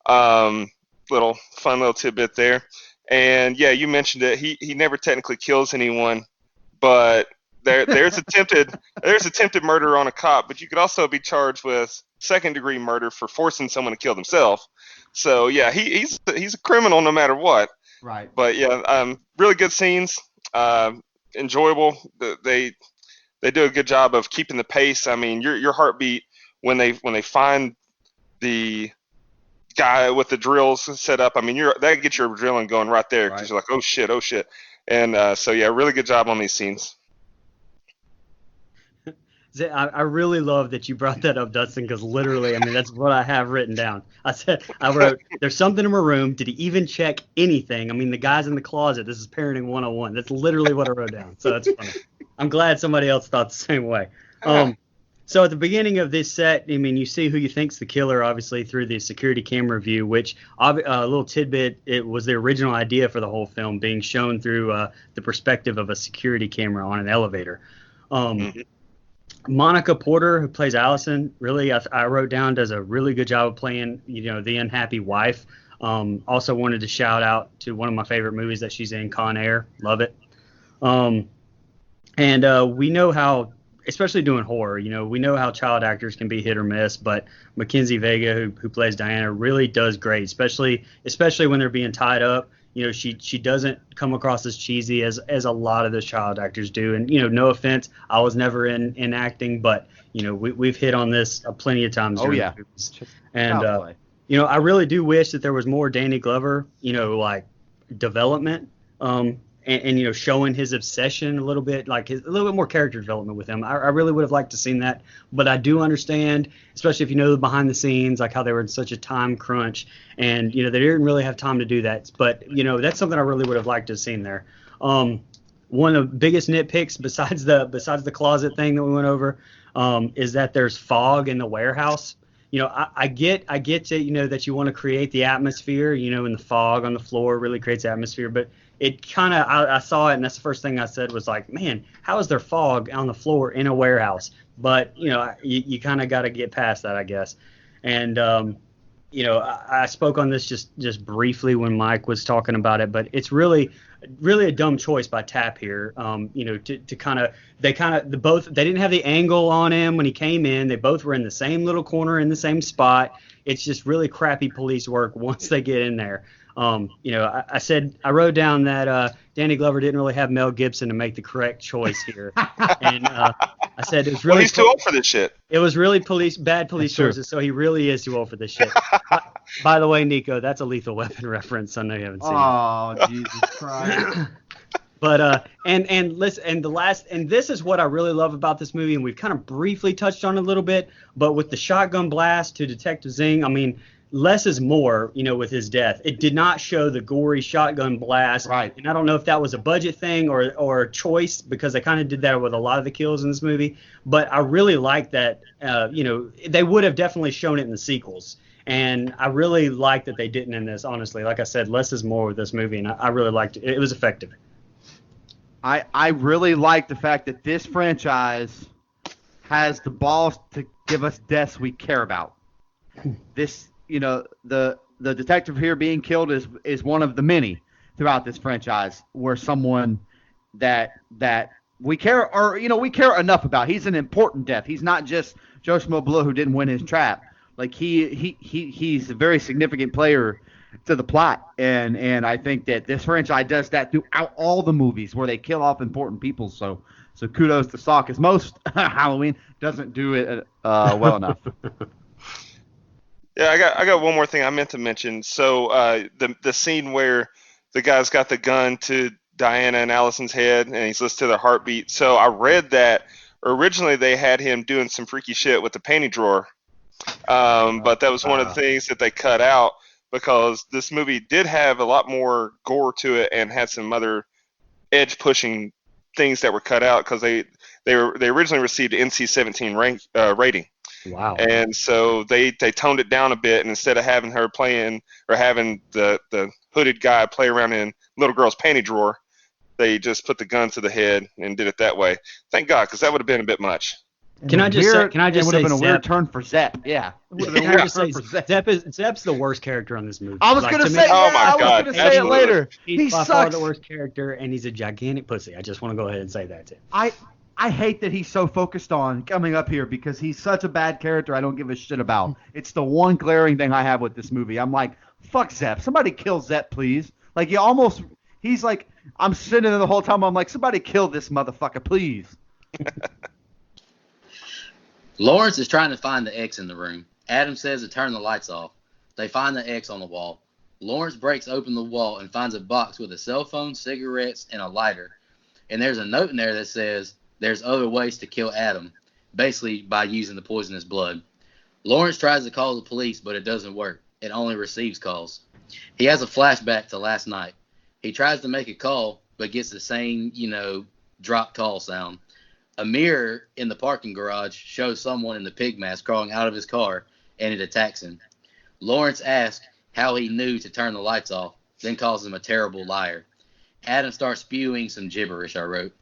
Little fun little tidbit there. And yeah, you mentioned it. He never technically kills anyone, but there's attempted murder on a cop. But you could also be charged with second-degree murder for forcing someone to kill themselves. So yeah, he's a criminal no matter what. Right. But yeah, really good scenes. Enjoyable. They do a good job of keeping the pace. I mean, your heartbeat when they find the guy with the drills set up. I mean, that gets your adrenaline going right there, because you're like, oh shit. And so yeah, really good job on these scenes. I really love that you brought that up, Dustin, because literally, I mean, that's what I have written down. I wrote, there's something in my room. Did he even check anything? I mean, the guy's in the closet. This is parenting 101. That's literally what I wrote down. So that's funny. I'm glad somebody else thought the same way. So at the beginning of this set, I mean, you see who you think's the killer, obviously, through the security camera view, which a little tidbit, it was the original idea for the whole film, being shown through the perspective of a security camera on an elevator. Monica Porter, who plays Allison, really, I wrote down, does a really good job of playing, the unhappy wife. Also wanted to shout out to one of my favorite movies that she's in, Con Air. Love it. And we know how, especially doing horror, we know how child actors can be hit or miss, but Mackenzie Vega, who plays Diana, really does great, especially when they're being tied up. She doesn't come across as cheesy as a lot of those child actors do. And, no offense, I was never in acting, but, we've hit on this plenty of times. Oh, yeah. And, I really do wish that there was more Danny Glover, like development, and showing his obsession a little bit, like a little bit more character development with him. I really would have liked to seen that, but I do understand, especially if you know the behind the scenes, like how they were in such a time crunch, and they didn't really have time to do that. But that's something I really would have liked to have seen there. One of the biggest nitpicks besides the closet thing that we went over is that there's fog in the warehouse. I get to, that you want to create the atmosphere, and the fog on the floor really creates atmosphere, but it kind of, I saw it, and that's the first thing I said was like, man, how is there fog on the floor in a warehouse? But, you kind of got to get past that, I guess. And, I spoke on this just briefly when Mike was talking about it, but it's really a dumb choice by Tap here. To kind of, they didn't have the angle on him when he came in. They both were in the same little corner in the same spot. It's just really crappy police work once they get in there. I wrote down that Danny Glover didn't really have Mel Gibson to make the correct choice here. And I said it was really. Well, he's too old for this shit. It was really bad police choices, so he really is too old for this shit. By the way, Nico, that's a Lethal Weapon reference. I know you haven't seen it. Oh, Jesus Christ. But this is what I really love about this movie, and we've kind of briefly touched on it a little bit, but with the shotgun blast to Detective Zing, I mean, less is more, with his death. It did not show the gory shotgun blast. Right. And I don't know if that was a budget thing or a choice, because they kind of did that with a lot of the kills in this movie. But I really like that, they would have definitely shown it in the sequels. And I really like that they didn't in this, honestly. Like I said, less is more with this movie, and I really liked it. It was effective. I really like the fact that this franchise has the balls to give us deaths we care about. This, the detective here being killed is one of the many throughout this franchise where someone that we care, or we care enough about. He's an important death. He's not just Joe Schmo Blue who didn't win his trap. Like he's a very significant player to the plot, and I think that this franchise does that throughout all the movies where they kill off important people. So kudos to Saw, because most Halloween doesn't do it well enough. Yeah, I got one more thing I meant to mention. So the scene where the guy's got the gun to Diana and Allison's head, and he's listening to their heartbeat. So I read that originally they had him doing some freaky shit with the panty drawer. But that was one of the things that they cut out because this movie did have a lot more gore to it and had some other edge pushing things that were cut out because they originally received an NC-17 rating. Wow. And so they toned it down a bit, and instead of having her playing or having the hooded guy play around in little girl's panty drawer, they just put the gun to the head and did it that way. Thank God, because that would have been a bit much. Can I just say, it would have been a weird turn for Zepp. Yeah. It would have been a weird turn for Zepp. Zepp's the worst character on this movie. I was going to say, oh my I was God, going to say it later. He's by far the worst character, and he's a gigantic pussy. I just want to go ahead and say that too. I hate that he's so focused on coming up here because he's such a bad character I don't give a shit about. It's the one glaring thing I have with this movie. I'm like, fuck Zepp. Somebody kill Zepp, please. Like, he's like, I'm sitting there the whole time. I'm like, somebody kill this motherfucker, please. Lawrence is trying to find the X in the room. Adam says to turn the lights off. They find the X on the wall. Lawrence breaks open the wall and finds a box with a cell phone, cigarettes, and a lighter. And there's a note in there that says, there's other ways to kill Adam, basically by using the poisonous blood. Lawrence tries to call the police, but it doesn't work. It only receives calls. He has a flashback to last night. He tries to make a call, but gets the same, drop call sound. A mirror in the parking garage shows someone in the pig mask crawling out of his car, and it attacks him. Lawrence asks how he knew to turn the lights off, then calls him a terrible liar. Adam starts spewing some gibberish, I wrote.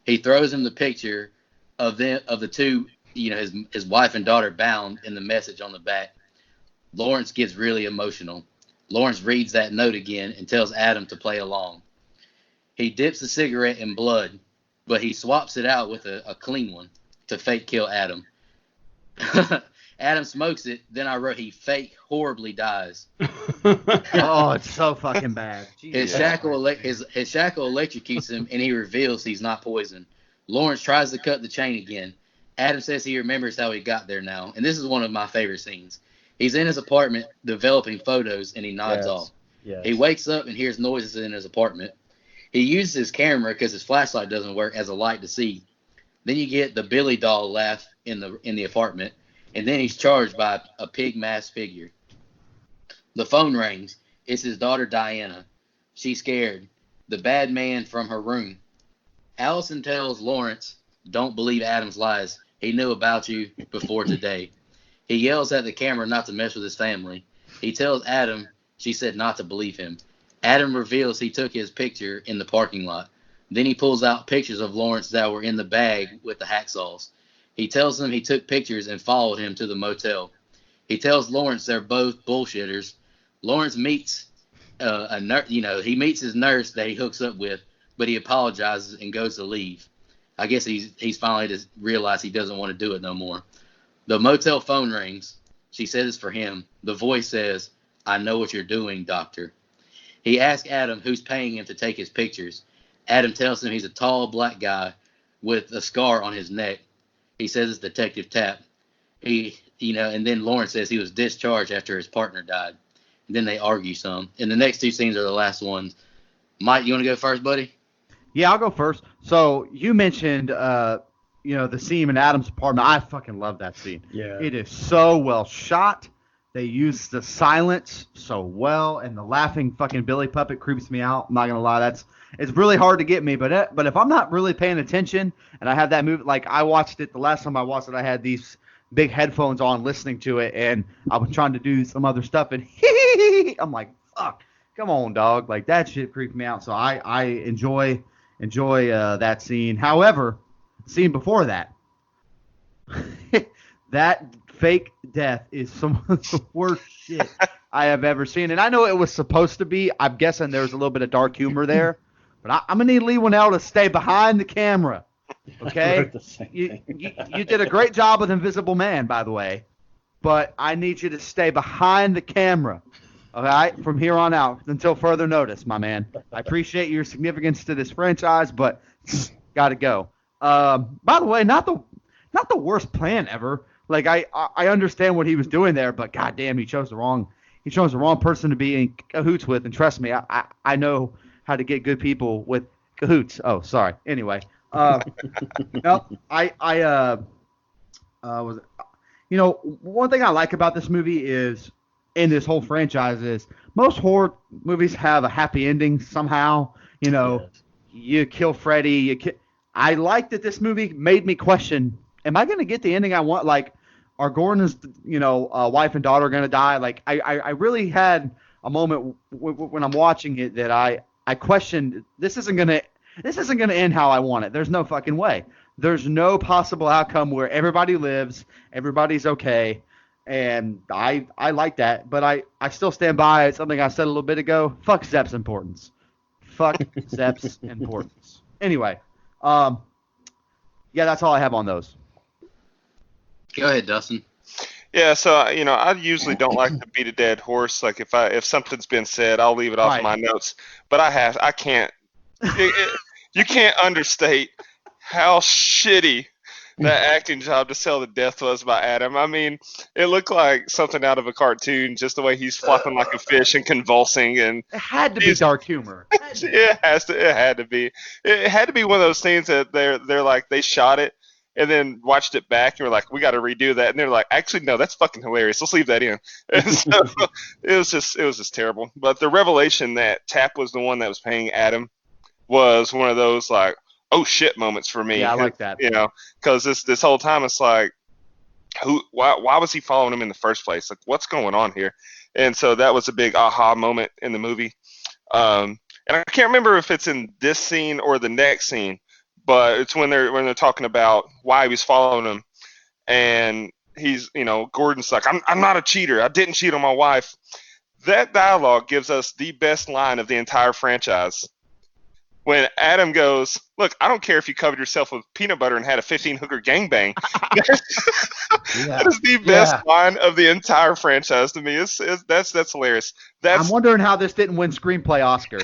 He throws him the picture of the two, his wife and daughter bound in the message on the back. Lawrence gets really emotional. Lawrence reads that note again and tells Adam to play along. He dips the cigarette in blood, but he swaps it out with a clean one to fake kill Adam. Adam smokes it, then I wrote he fake horribly dies. Oh, it's so fucking bad. His shackle electrocutes him, and he reveals he's not poisoned. Lawrence tries to cut the chain again. Adam says he remembers how he got there now, and this is one of my favorite scenes. He's in his apartment developing photos, and he nods off. Yes. He wakes up and hears noises in his apartment. He uses his camera because his flashlight doesn't work as a light to see. Then you get the Billy doll laugh in the apartment, and then he's charged by a pig mask figure. The phone rings. It's his daughter Diana. She's scared. The bad man from her room. Allison tells Lawrence, "Don't believe Adam's lies. He knew about you before today." He yells at the camera not to mess with his family. He tells Adam she said not to believe him. Adam reveals he took his picture in the parking lot. Then he pulls out pictures of Lawrence that were in the bag with the hacksaws. He tells them he took pictures and followed him to the motel. He tells Lawrence they're both bullshitters. Lawrence meets he meets his nurse that he hooks up with, but he apologizes and goes to leave. I guess he's finally just realized he doesn't want to do it no more. The motel phone rings. She says it's for him. The voice says, "I know what you're doing, doctor." He asks Adam who's paying him to take his pictures. Adam tells him he's a tall black guy with a scar on his neck. He says it's Detective Tapp. And then Lawrence says he was discharged after his partner died. And then they argue some. And the next two scenes are the last ones. Mike, you want to go first, buddy? Yeah, I'll go first. So you mentioned, the scene in Adam's apartment. I fucking love that scene. Yeah. It is so well shot. They use the silence so well, and the laughing fucking Billy puppet creeps me out. I'm not gonna lie, it's really hard to get me. But if I'm not really paying attention, and I have that movie, like I watched it the last time I watched it, I had these big headphones on listening to it, and I was trying to do some other stuff, and I'm like, fuck, come on, dog, like that shit creeped me out. So I enjoy that scene. However, the scene before that, that fake death is some of the worst shit I have ever seen. And I know it was supposed to be. I'm guessing there's a little bit of dark humor there. But I'm going to need Lee Winnell to stay behind the camera. Okay? You did a great job with Invisible Man, by the way. But I need you to stay behind the camera. All right? From here on out until further notice, my man. I appreciate your significance to this franchise, but got to go. By the way, not the worst plan ever. Like I understand what he was doing there, but goddamn, he chose the wrong person to be in cahoots with. And trust me, I know how to get good people with cahoots. Oh, sorry. Anyway, No, was one thing I like about this movie is, in this whole franchise, is most horror movies have a happy ending somehow. Yes. You kill Freddy. I like that this movie made me question: am I going to get the ending I want? Like, are Gordon's wife and daughter going to die? Like, I really had a moment when I'm watching it that I questioned, this isn't gonna end how I want it. There's no fucking way. There's no possible outcome where everybody lives, everybody's okay, and I like that. But I still stand by something I said a little bit ago. Fuck Zepp's importance. Fuck Zepp's importance. Anyway, yeah, that's all I have on those. Go ahead, Dustin. Yeah, so I usually don't like to beat a dead horse. Like if something's been said, I'll leave it off Right. my notes. But I can't. You can't understate how shitty that acting job to sell the death was by Adam. I mean, it looked like something out of a cartoon, just the way he's flopping like a fish and convulsing, and It had to be dark humor. it had to be. It had to be one of those things that they're like they shot it and then watched it back and were like, we got to redo that, and they're like, actually no, that's fucking hilarious. Let's leave that in. And so it was just terrible. But the revelation that Tap was the one that was paying Adam was one of those like, oh shit moments for me. Yeah, I like that. Because this whole time it's like, why was he following him in the first place? Like, what's going on here? And so that was a big aha moment in the movie. And I can't remember if it's in this scene or the next scene, but it's when they're talking about why he was following him, and he's Gordon's like, I'm not a cheater. I didn't cheat on my wife. That dialogue gives us the best line of the entire franchise. When Adam goes, look, I don't care if you covered yourself with peanut butter and had a 15-hooker gangbang. That is the best line of the entire franchise to me. That's hilarious. I'm wondering how this didn't win screenplay Oscar.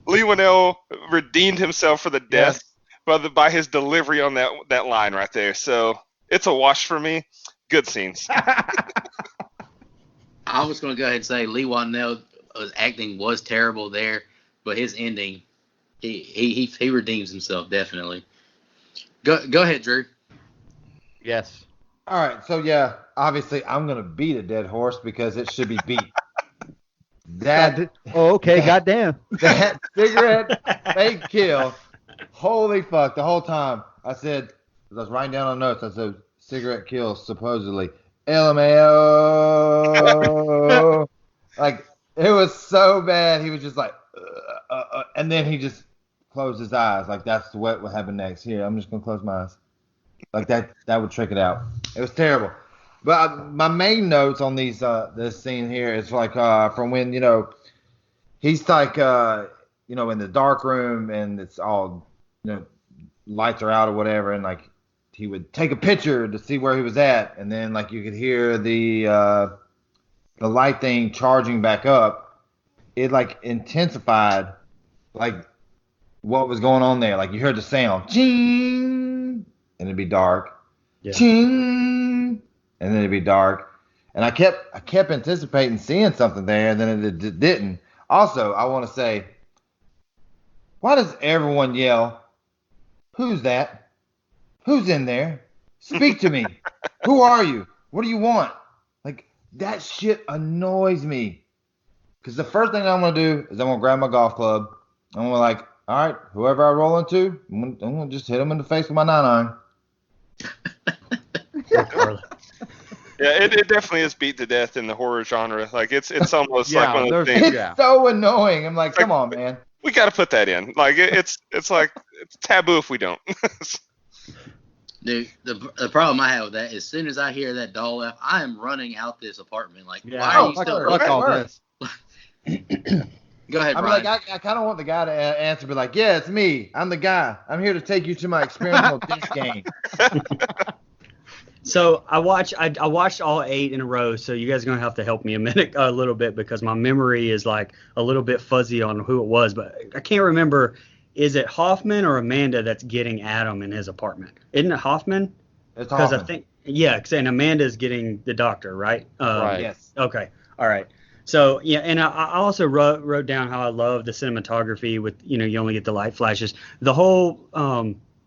Lee Winnell redeemed himself for the death by his delivery on that line right there. So it's a wash for me. Good scenes. I was going to go ahead and say Lee Winnell's acting was terrible there, but his ending, he redeems himself definitely. Go ahead, Drew. Yes. All right, so yeah, obviously I'm gonna beat a dead horse because it should be beat. Okay, goddamn. That cigarette fake kill. Holy fuck! The whole time I was writing down on notes. I said cigarette kill supposedly. LMAO. Like, it was so bad. He was just like, and then he just closed his eyes. Like, that's what would happen next. Here, I'm just gonna close my eyes. Like that would trick it out. It was terrible. But my main notes on this scene here is like from when he's like in the dark room and it's all lights are out or whatever, and like he would take a picture to see where he was at, and then like you could hear the light thing charging back up. It like intensified like what was going on there. Like you heard the sound, ching, and it'd be dark, ching, and then it'd be dark. And I kept anticipating seeing something there, and then it didn't. Also, I want to say, why does everyone yell, "Who's that? Who's in there? Speak to me. Who are you? What do you want?" Like, that shit annoys me. Because the first thing I'm going to do is I'm going to grab my golf club. I'm going to like, all right, whoever I roll into, I'm going to just hit them in the face with my 9-iron. Yeah, it definitely is beat to death in the horror genre. Like, it's almost like one of those things. It's so annoying. I'm like, come on, man. We got to put that in. Like, it's like it's taboo if we don't. Dude, the problem I have with that is as soon as I hear that doll laugh, I am running out this apartment. Like, why are you still fuck all this? Go ahead, I'm Brian. like, I kind of want the guy to answer, be like, yeah, it's me. I'm the guy. I'm here to take you to my experimental disc game. So I watched all 8 in a row. So you guys are gonna have to help me a little bit because my memory is like a little bit fuzzy on who it was. But I can't remember. Is it Hoffman or Amanda that's getting Adam in his apartment? Isn't it Hoffman? It's Because Hoffman. I think and Amanda's getting the doctor, right? Right. Yes. Okay. All right. So yeah, and I also wrote down how I love the cinematography with, you only get the light flashes. The whole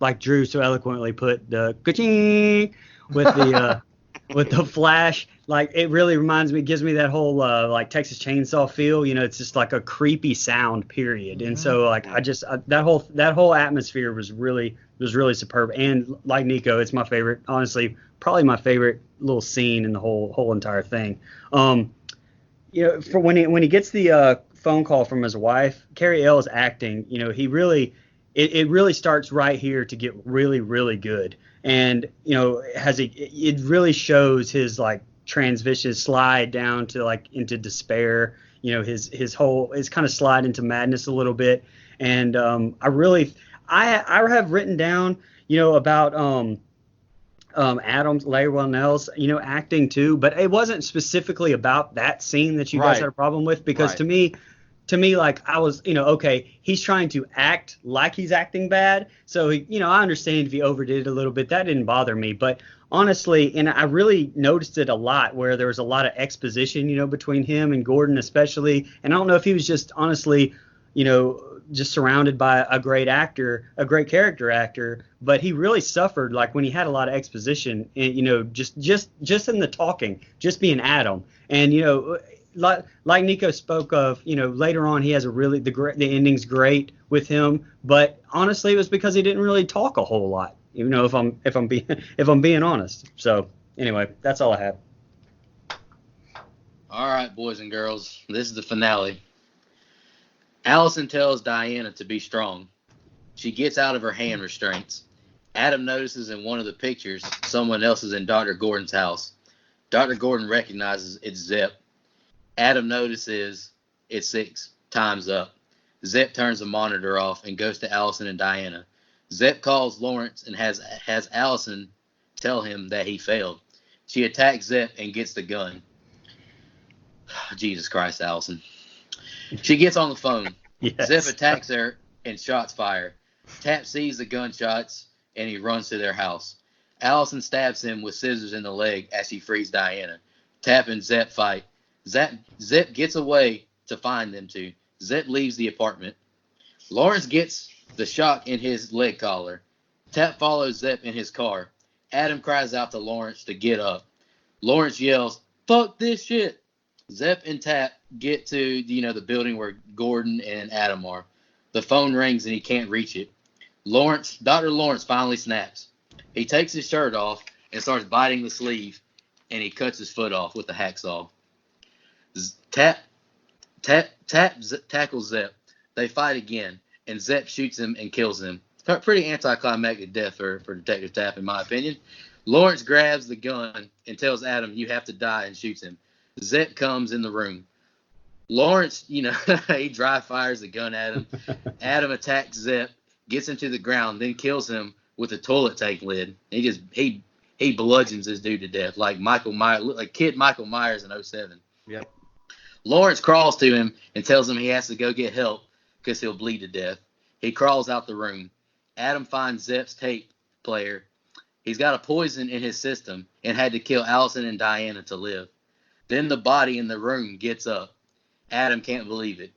like Drew so eloquently put, the ka-ching with the flash, like it really gives me that whole like Texas Chainsaw feel. It's just like a creepy sound, period. And so like that whole atmosphere was really superb. And like Nico, it's my favorite, honestly, probably my favorite little scene in the whole entire thing. For when he gets the phone call from his wife, Carrie Ells acting, he really it really starts right here to get really, really good. And it really shows his like transition slide down to like into despair, his kind of slide into madness a little bit. And I have written down, about Adams, Larry Wellnell's, acting too, but it wasn't specifically about that scene that you guys Right. had a problem with, because Right. to me, like I was, okay, he's trying to act like he's acting bad. So, I understand if he overdid it a little bit, that didn't bother me. But honestly, and I really noticed it a lot where there was a lot of exposition, between him and Gordon, especially. And I don't know if he was just honestly, just surrounded by a great actor, a great character actor, but he really suffered like when he had a lot of exposition, and just in the talking, just being Adam. And like Nico spoke of, later on he has the ending's great with him, but honestly it was because he didn't really talk a whole lot. If I'm being honest. So anyway, that's all I have. All right, boys and girls, this is the finale. Allison tells Diana to be strong. She gets out of her hand restraints. Adam notices in one of the pictures someone else is in Dr. Gordon's house. Dr. Gordon recognizes it's Zep. Adam notices it's 6. Time's up. Zep turns the monitor off and goes to Allison and Diana. Zep calls Lawrence and has Allison tell him that he failed. She attacks Zep and gets the gun. Jesus Christ, Allison. She gets on the phone. Yes. Zep attacks her and shots fire. Tap sees the gunshots and he runs to their house. Allison stabs him with scissors in the leg as she frees Diana. Tap and Zep fight. Zep gets away to find them two. Zep leaves the apartment. Lawrence gets the shock in his leg collar. Tap follows Zep in his car. Adam cries out to Lawrence to get up. Lawrence yells, "Fuck this shit!" Zep and Tap get to, the building where Gordon and Adam are. The phone rings and he can't reach it. Dr. Lawrence finally snaps. He takes his shirt off and starts biting the sleeve, and he cuts his foot off with a hacksaw. Tap tackles Zep. They fight again, and Zep shoots him and kills him. Pretty anticlimactic death for Detective Tap, in my opinion. Lawrence grabs the gun and tells Adam, "You have to die," and shoots him. Zep comes in the room. Lawrence, he dry fires the gun at him. Adam attacks Zep, gets him to the ground, then kills him with a toilet tank lid. He bludgeons this dude to death like Kid Michael Myers in 07. Yep. Lawrence crawls to him and tells him he has to go get help because he'll bleed to death. He crawls out the room. Adam finds Zep's tape player. He's got a poison in his system and had to kill Allison and Diana to live. Then the body in the room gets up. Adam can't believe it.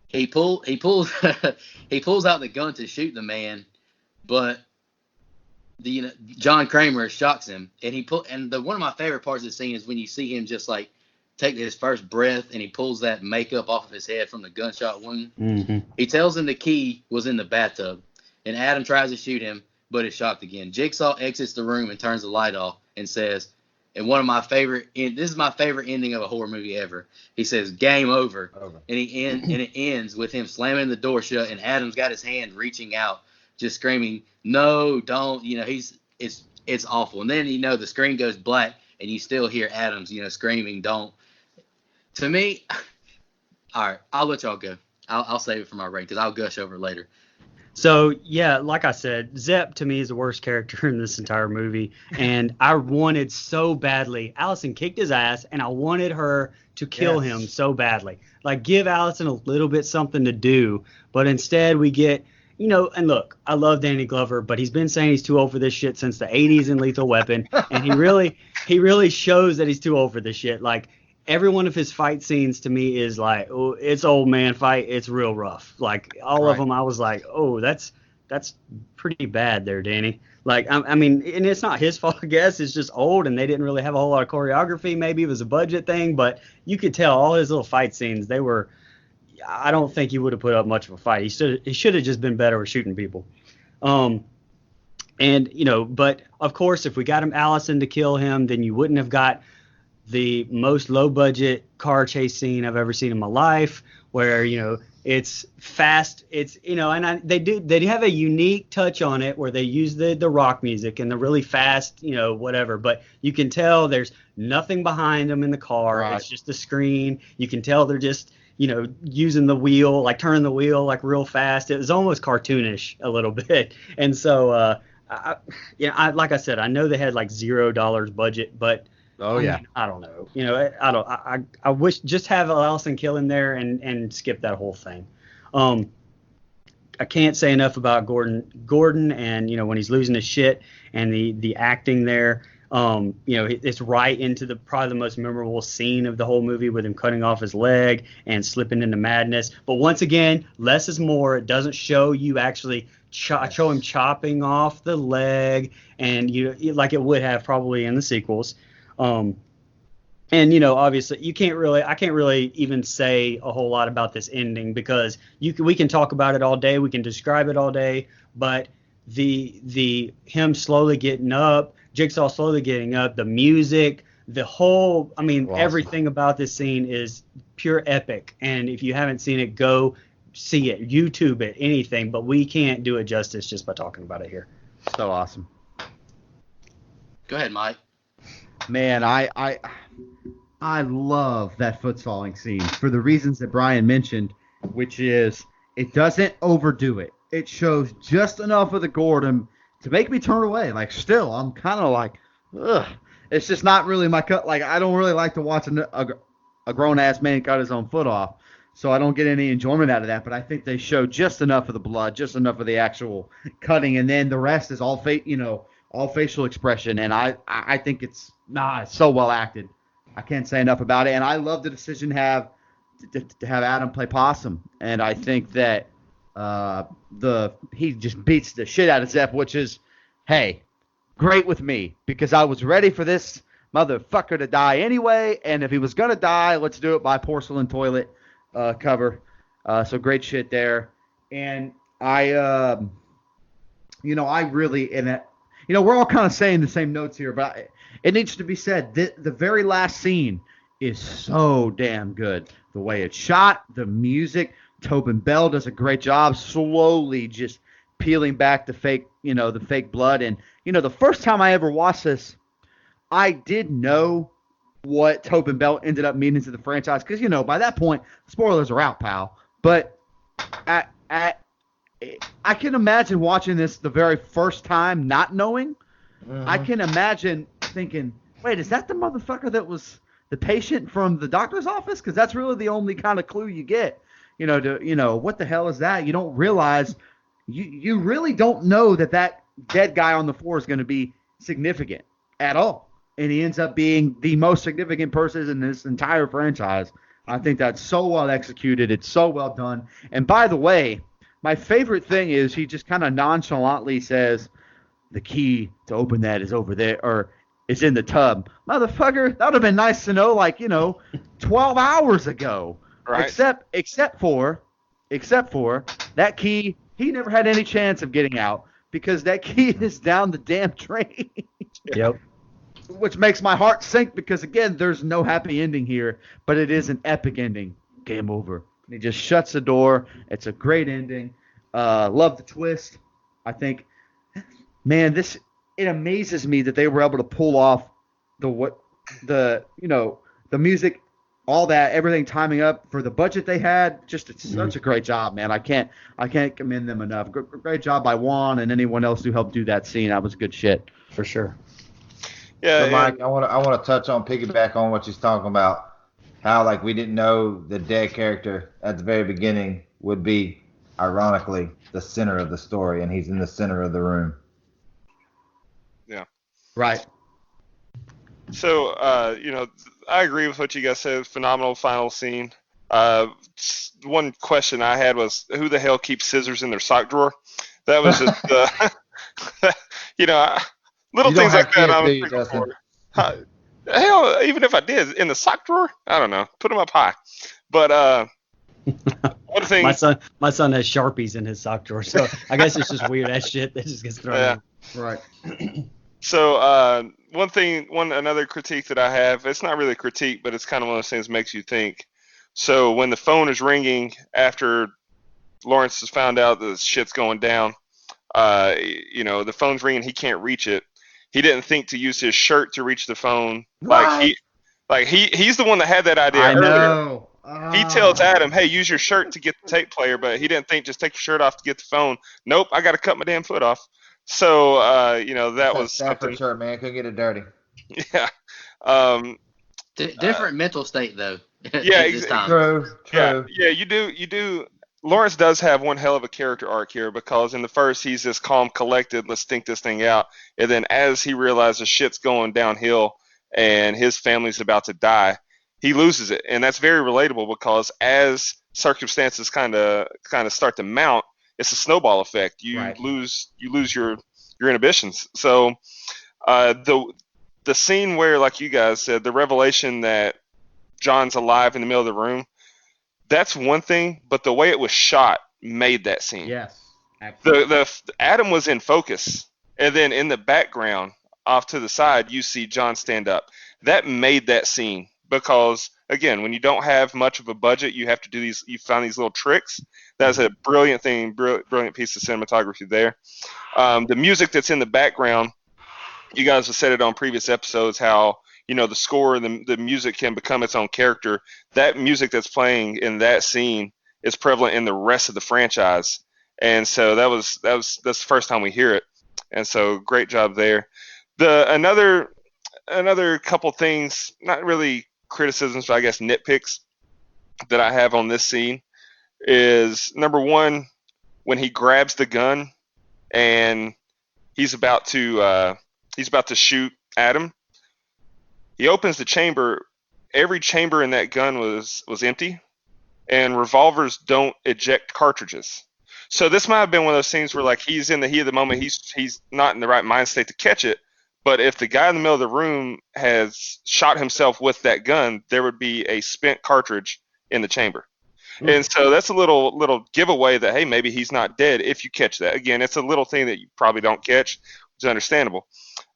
He pulls he pulls out the gun to shoot the man, but John Kramer shocks him, and one of my favorite parts of the scene is when you see him just like take his first breath and he pulls that makeup off of his head from the gunshot wound. Mm-hmm. He tells him the key was in the bathtub, and Adam tries to shoot him, but is shocked again. Jigsaw exits the room and turns the light off and says, and this is my favorite ending of a horror movie ever. He says, "Game over." And it ends with him slamming the door shut, and Adam's got his hand reaching out, just screaming, "No, don't!" It's awful. And then the screen goes black, and you still hear Adams, screaming, "Don't!" To me, all right, I'll let y'all go. I'll save it for my rating because I'll gush over it later. So, yeah, like I said, Zep to me is the worst character in this entire movie. And I wanted so badly. Allison kicked his ass, and I wanted her to kill him so badly. Like, give Allison a little bit something to do. But instead we get, and look, I love Danny Glover, but he's been saying he's too old for this shit since the 80s in Lethal Weapon. And he really shows that he's too old for this shit. Like, every one of his fight scenes to me is like, oh, it's old man fight. It's real rough. Like all of them, I was like, oh, that's pretty bad there, Danny. Like, I mean, and it's not his fault, I guess. It's just old, and they didn't really have a whole lot of choreography. Maybe it was a budget thing, but you could tell all his little fight scenes. They were. I don't think he would have put up much of a fight. He should have just been better with shooting people. And but of course, if we got him Allison to kill him, then you wouldn't have got the most low budget car chase scene I've ever seen in my life, where it's fast, it's they have a unique touch on it where they use the rock music and the really fast whatever, but you can tell there's nothing behind them in the car. Right. It's just the screen. You can tell they're just using the wheel, like turning the wheel like real fast. It was almost cartoonish a little bit. And so I like I said, I know they had like $0 budget, but I mean, I don't know. I wish just have Allison kill him there and skip that whole thing. I can't say enough about Gordon and when he's losing his shit and the acting there. It's right into probably the most memorable scene of the whole movie with him cutting off his leg and slipping into madness. But once again, less is more. It doesn't show you actually show him chopping off the leg, and like it would have probably in the sequels. And obviously I can't really even say a whole lot about this ending because we can talk about it all day, we can describe it all day, but the him slowly getting up, Jigsaw slowly getting up, the music, the whole, I mean, awesome. Everything about this scene is pure epic. And if you haven't seen it, go see it, YouTube it, anything, but we can't do it justice just by talking about it here. So awesome. Go ahead, Mike. Man, I love that foot sawing scene for the reasons that Brian mentioned, which is it doesn't overdo it. It shows just enough of the Gordon to make me turn away. Like, still, I'm kind of like, ugh. It's just not really my cut. Like, I don't really like to watch a grown-ass man cut his own foot off, so I don't get any enjoyment out of that. But I think they show just enough of the blood, just enough of the actual cutting, and then the rest is all all facial expression. And I think it's so well acted. I can't say enough about it. And I love the decision to have Adam play Possum. And I think that he just beats the shit out of Zepp, which is, hey, great with me because I was ready for this motherfucker to die anyway. And if he was gonna die, let's do it by porcelain toilet cover. So great shit there. And I really, and we're all kind of saying the same notes here, but it needs to be said that the very last scene is so damn good. The way it's shot, the music. Tobin Bell does a great job slowly just peeling back the fake blood. And, the first time I ever watched this, I did know what Tobin Bell ended up meaning to the franchise because, by that point, spoilers are out, pal. But I can imagine watching this the very first time not knowing. Mm-hmm. I can imagine thinking, wait, is that the motherfucker that was the patient from the doctor's office? Because that's really the only kind of clue you get. What the hell is that? You don't realize, you really don't know that dead guy on the floor is going to be significant at all. And he ends up being the most significant person in this entire franchise. I think that's so well executed. It's so well done. And by the way, my favorite thing is he just kind of nonchalantly says, the key to open that is over there, or it's in the tub. Motherfucker, that would have been nice to know, 12 hours ago. Right. Except for that key, he never had any chance of getting out because that key is down the damn drain. Yep. Which makes my heart sink because, again, there's no happy ending here, but it is an epic ending. Game over. And he just shuts the door. It's a great ending. Love the twist. I think, man, it amazes me that they were able to pull off the music, all that, everything timing up for the budget they had. Just it's such a great job, man. I can't commend them enough. Great job by Juan and anyone else who helped do that scene. That was good shit for sure. Yeah, so Mike, I want to touch on piggyback on what she's talking about. How we didn't know the dead character at the very beginning would be, ironically, the center of the story, and he's in the center of the room. Yeah. Right. So, I agree with what you guys said. Phenomenal final scene. One question I had was, who the hell keeps scissors in their sock drawer? That was just, little You don't things like have that kids, I'm do you, thankful Dustin? for. Hell, even if I did, in the sock drawer, I don't know. Put them up high. But one thing, My son has Sharpies in his sock drawer, so I guess it's just weird ass shit that just gets thrown yeah. in. Right. So another critique that I have, it's not really a critique, but it's kind of one of those things that makes you think. So when the phone is ringing after Lawrence has found out that shit's going down, the phone's ringing, he can't reach it. He didn't think to use his shirt to reach the phone. Right. He's the one that had that idea I earlier. know. He tells Adam, "Hey, use your shirt to get the tape player," but he didn't think just take your shirt off to get the phone. Nope, I got to cut my damn foot off. So that was Stafford something. shirt, man. Couldn't get it dirty. Yeah. Um, Different mental state though. yeah, At this time. True. yeah. You do. Lawrence does have one hell of a character arc here because in the first he's this calm, collected, let's think this thing out, and then as he realizes shit's going downhill and his family's about to die, he loses it, and that's very relatable because as circumstances kind of start to mount, it's a snowball effect. You Right. lose your inhibitions. So the scene where, like you guys said, the revelation that John's alive in the middle of the room, that's one thing, but the way it was shot made that scene. Yes. Absolutely. The Adam was in focus, and then in the background, off to the side, you see John stand up. That made that scene because, again, when you don't have much of a budget, you have to do these. You find these little tricks. That's a brilliant thing, brilliant piece of cinematography there. The music that's in the background, you guys have said it on previous episodes how the score and the music can become its own character. That music that's playing in that scene is prevalent in the rest of the franchise, and so that's the first time we hear it, and so great job there. Another couple things, not really criticisms, but I guess nitpicks that I have on this scene is number one, when he grabs the gun and he's about to shoot Adam. He opens the chamber. Every chamber in that gun was empty, and revolvers don't eject cartridges. So this might have been one of those things where, like, he's in the heat of the moment. He's not in the right mind state to catch it. But if the guy in the middle of the room has shot himself with that gun, there would be a spent cartridge in the chamber. And so that's a little giveaway that, hey, maybe he's not dead if you catch that. Again, it's a little thing that you probably don't catch, which is understandable.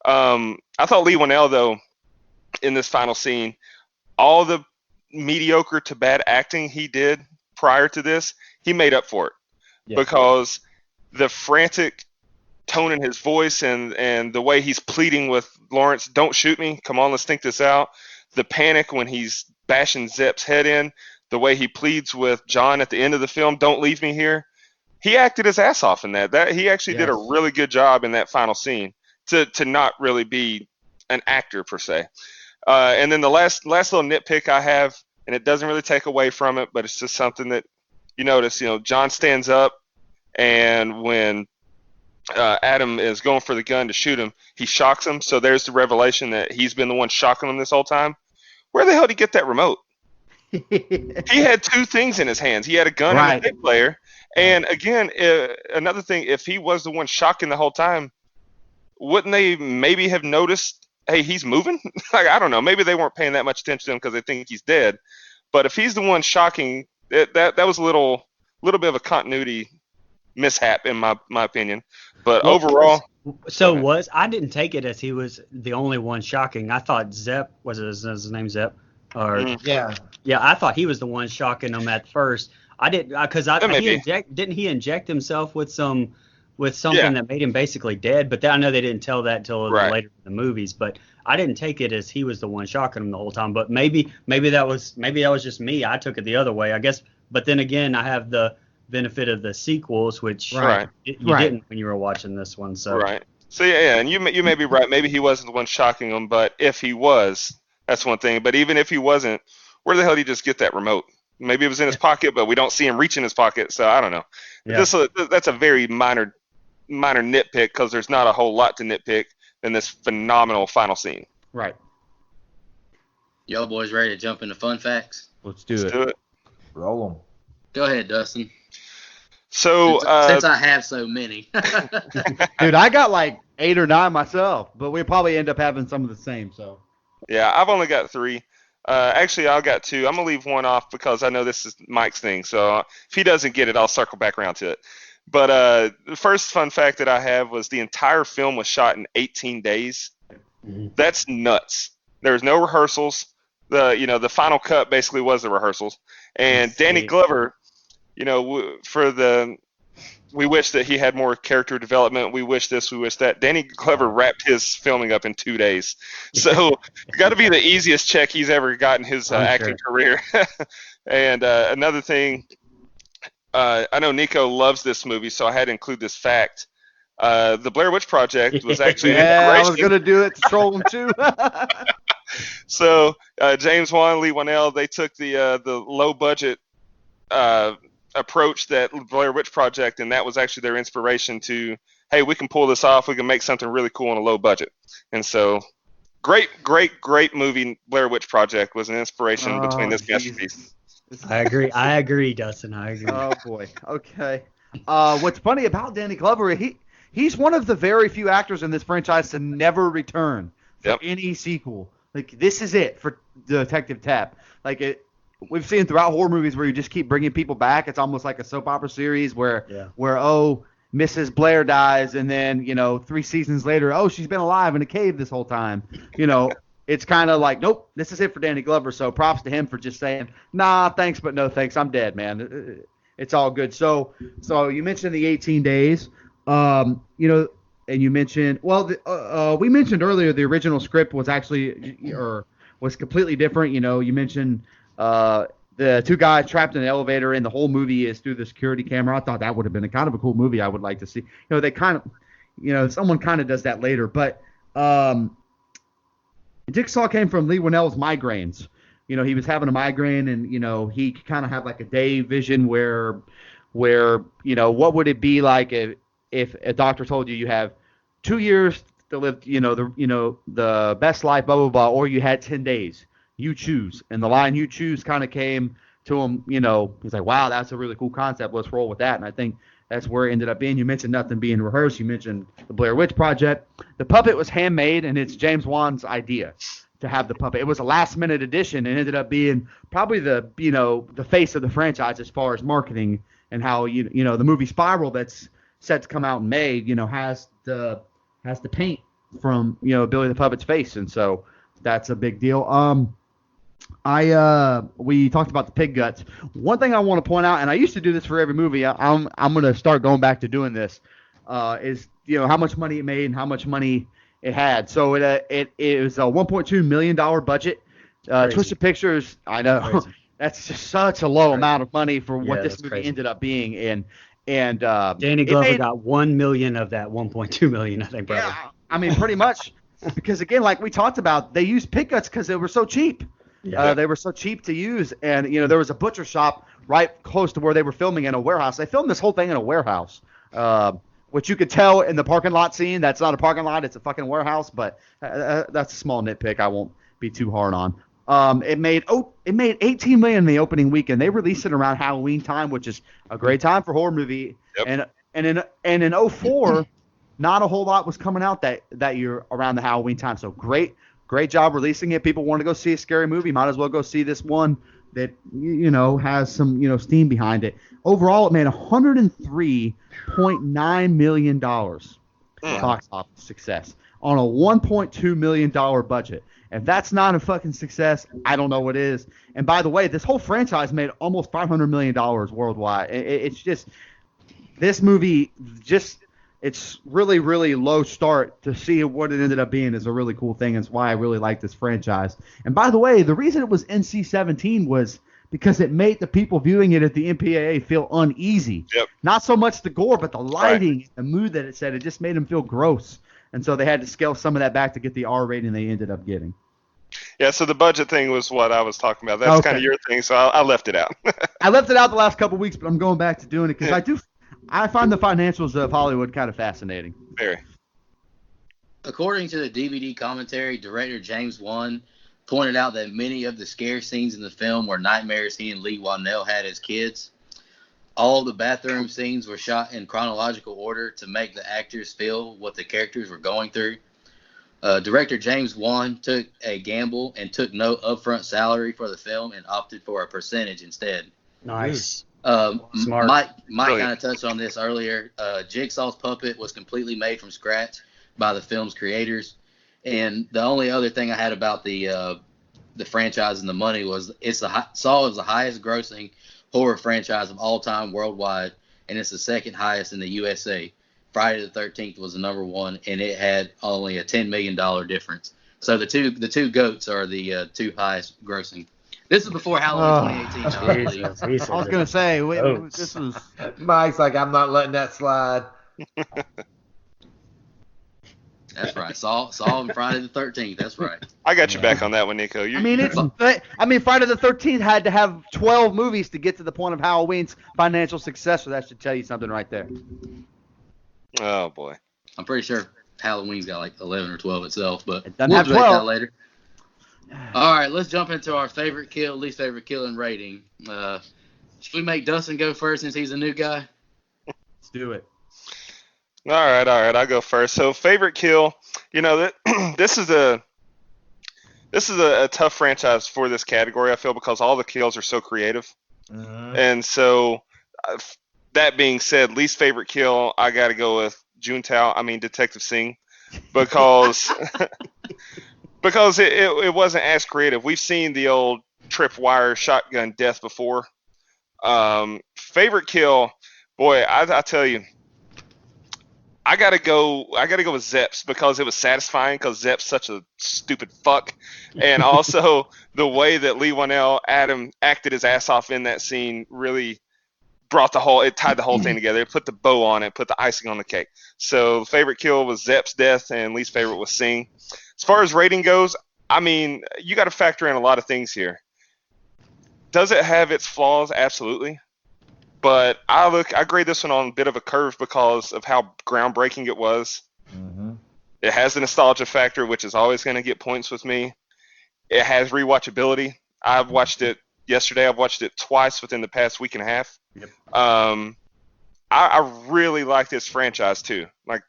I thought Lee Winnell, though, in this final scene, all the mediocre to bad acting he did prior to this, he made up for it. Yeah. Because the frantic tone in his voice and the way he's pleading with Lawrence, don't shoot me, come on, let's think this out. The panic when he's bashing Zepp's head in, the way he pleads with John at the end of the film, don't leave me here. He acted his ass off in that he actually did a really good job in that final scene to not really be an actor per se. And then the last little nitpick I have, and it doesn't really take away from it, but it's just something that you notice. John stands up, and when Adam is going for the gun to shoot him, he shocks him. So there's the revelation that he's been the one shocking him this whole time. Where the hell did he get that remote? He had two things in his hands. He had a gun and a tape player. And again, another thing, if he was the one shocking the whole time, wouldn't they maybe have noticed, hey, he's moving? Like, I don't know. Maybe they weren't paying that much attention to him because they think he's dead. But if he's the one shocking, that was a little bit of a continuity mishap in my opinion. But overall, I didn't take it as he was the only one shocking. I thought Zepp was his name, Zepp, or Yeah. I thought he was the one shocking him at first. I didn't because didn't he inject himself with something that made him basically dead? But I know they didn't tell that till later in the movies. But I didn't take it as he was the one shocking him the whole time. But maybe that was just me. I took it the other way, I guess. But then again, I have the benefit of the sequels, which you didn't when you were watching this one. So So and you may be right. Maybe he wasn't the one shocking him, but if he was, that's one thing. But even if he wasn't, where the hell did he just get that remote? Maybe it was in his pocket, but we don't see him reach in his pocket. So I don't know. Yeah. That's a very minor nitpick because there's not a whole lot to nitpick in this phenomenal final scene. Right. Y'all boys ready to jump into fun facts? Let's do Let's it. do it. Roll them. Go ahead, Dustin. So, Since I have so many. Dude, I got like 8 or 9 myself, but we probably end up having some of the same. So yeah, I've only got 3. Actually, I've got 2. I'm going to leave one off because I know this is Mike's thing. So if he doesn't get it, I'll circle back around to it. But the first fun fact that I have was the entire film was shot in 18 days. That's nuts. There was no rehearsals. The final cut basically was the rehearsals. And Danny Glover, we wish that he had more character development. We wish this, we wish that. Danny Glover wrapped his filming up in 2 days. So it's got to be the easiest check he's ever got in his acting career. And another thing, I know Nico loves this movie, so I had to include this fact. The Blair Witch Project was actually an I was inspiration. gonna do it to troll him too. So James Wan, Lee Whannell, they took the low budget approach that Blair Witch Project, and that was actually their inspiration to, hey, we can pull this off. We can make something really cool on a low budget. And so, great movie. Blair Witch Project was an inspiration between this masterpiece. I agree, Dustin. I agree. Oh boy. Okay. What's funny about Danny Glover? He's one of the very few actors in this franchise to never return for any sequel. Like, this is it for Detective Tapp. Like, we've seen throughout horror movies where you just keep bringing people back. It's almost like a soap opera series where Mrs. Blair dies, and then 3 seasons later, she's been alive in a cave this whole time. It's kind of like, nope, this is it for Danny Glover. So props to him for just saying, nah, thanks, but no thanks. I'm dead, man. It's all good. So you mentioned the 18 days. And you mentioned, we mentioned earlier the original script was actually was completely different. You mentioned the 2 guys trapped in an elevator, and the whole movie is through the security camera. I thought that would have been a kind of a cool movie. I would like to see. They kind of, someone kind of does that later, but Jigsaw came from Lee Whannell's migraines. He was having a migraine, and he kind of had like a day vision where what would it be like if a doctor told you have 2 years to live, the best life, blah, blah, blah, or you had 10 days. You choose. And the line "you choose" kind of came to him, he's like, wow, that's a really cool concept. Let's roll with that. And I think that's where it ended up being. You mentioned nothing being rehearsed. You mentioned the Blair Witch Project. The puppet was handmade, and it's James Wan's idea to have the puppet. It was a last-minute addition and ended up being probably the face of the franchise as far as marketing and how, the movie Spiral that's set to come out in May, has the paint from, Billy the Puppet's face. And so that's a big deal. We talked about the pig guts. One thing I want to point out, and I used to do this for every movie, I'm going to start going back to doing this, is how much money it made and how much money it had. So it was a $1.2 million budget. Twisted Pictures, I know, that's just such a low amount of money for what this movie ended up being. And Danny Glover got $1 million of that $1.2 million, I think, brother. Yeah, I mean, pretty much, because again, like we talked about, they used pig guts because they were so cheap. Yeah. They were so cheap to use, and there was a butcher shop right close to where they were filming in a warehouse. They filmed this whole thing in a warehouse, which you could tell in the parking lot scene. That's not a parking lot; it's a fucking warehouse. But that's a small nitpick. I won't be too hard on. It made $18 million in the opening weekend. They released it around Halloween time, which is a great time for horror movie. Yep. And in 2004, not a whole lot was coming out that year around the Halloween time. So great job releasing it. People want to go see a scary movie. Might as well go see this one that has some steam behind it. Overall, it made $103.9 million box office success on a $1.2 million budget. If that's not a fucking success, I don't know what is. And by the way, this whole franchise made almost $500 million worldwide. It's just this movie it's really, really low start. To see what it ended up being is a really cool thing. It's why I really like this franchise. And by the way, the reason it was NC-17 was because it made the people viewing it at the MPAA feel uneasy. Yep. Not so much the gore, but the lighting, the mood that it set. It just made them feel gross. And so they had to scale some of that back to get the R rating they ended up getting. Yeah, so the budget thing was what I was talking about. That's kind of your thing, so I left it out. I left it out the last couple of weeks, but I'm going back to doing it because I find the financials of Hollywood kind of fascinating. Very. According to the DVD commentary, director James Wan pointed out that many of the scare scenes in the film were nightmares he and Lee Whannell had as kids. All the bathroom scenes were shot in chronological order to make the actors feel what the characters were going through. Director James Wan took a gamble and took no upfront salary for the film and opted for a percentage instead. Nice. Smart. Mike Brilliant. kind of touched on this earlier. Jigsaw's puppet was completely made from scratch by the film's creators. And the only other thing I had about the franchise and the money was Saw is the highest grossing horror franchise of all time worldwide, and it's the second highest in the USA. Friday the 13th was the number one, and it had only a $10 million difference. So the two goats are the two highest grossing. This is before Halloween 2018. I believe. Jesus. I was gonna say Goats. this was. Mike's like, I'm not letting that slide. That's right. Saw and Friday the 13th. That's right. I got you back on that one, Nico. I mean, Friday the 13th had to have 12 movies to get to the point of Halloween's financial success. So that should tell you something right there. Oh boy. I'm pretty sure Halloween's got like 11 or 12 itself, but It doesn't we'll have debate 12. that later. All right, let's jump into our favorite kill, least favorite kill, and rating. Should we make Dustin go first since he's a new guy? Let's do it. All right. I'll go first. So favorite kill. You know, this is a tough franchise for this category. I feel because all the kills are so creative, and so that being said, least favorite kill, I got to go with Detective Singh, because because it wasn't as creative. We've seen the old tripwire shotgun death before. Favorite kill, boy, I tell you, I gotta go with Zeps because it was satisfying because Zeps such a stupid fuck, and also the way that Lee Whannell Adam acted his ass off in that scene really tied the whole thing together. It put the bow on it, put the icing on the cake. So favorite kill was Zepp's death, and least favorite was Singh. As far as rating goes, I mean, you got to factor in a lot of things here. Does it have its flaws? Absolutely. But I grade this one on a bit of a curve because of how groundbreaking it was. Mm-hmm. It has the nostalgia factor, which is always going to get points with me. It has rewatchability. I've watched it yesterday. I've watched it twice within the past week and a half. Yep. I really like this franchise too. Like,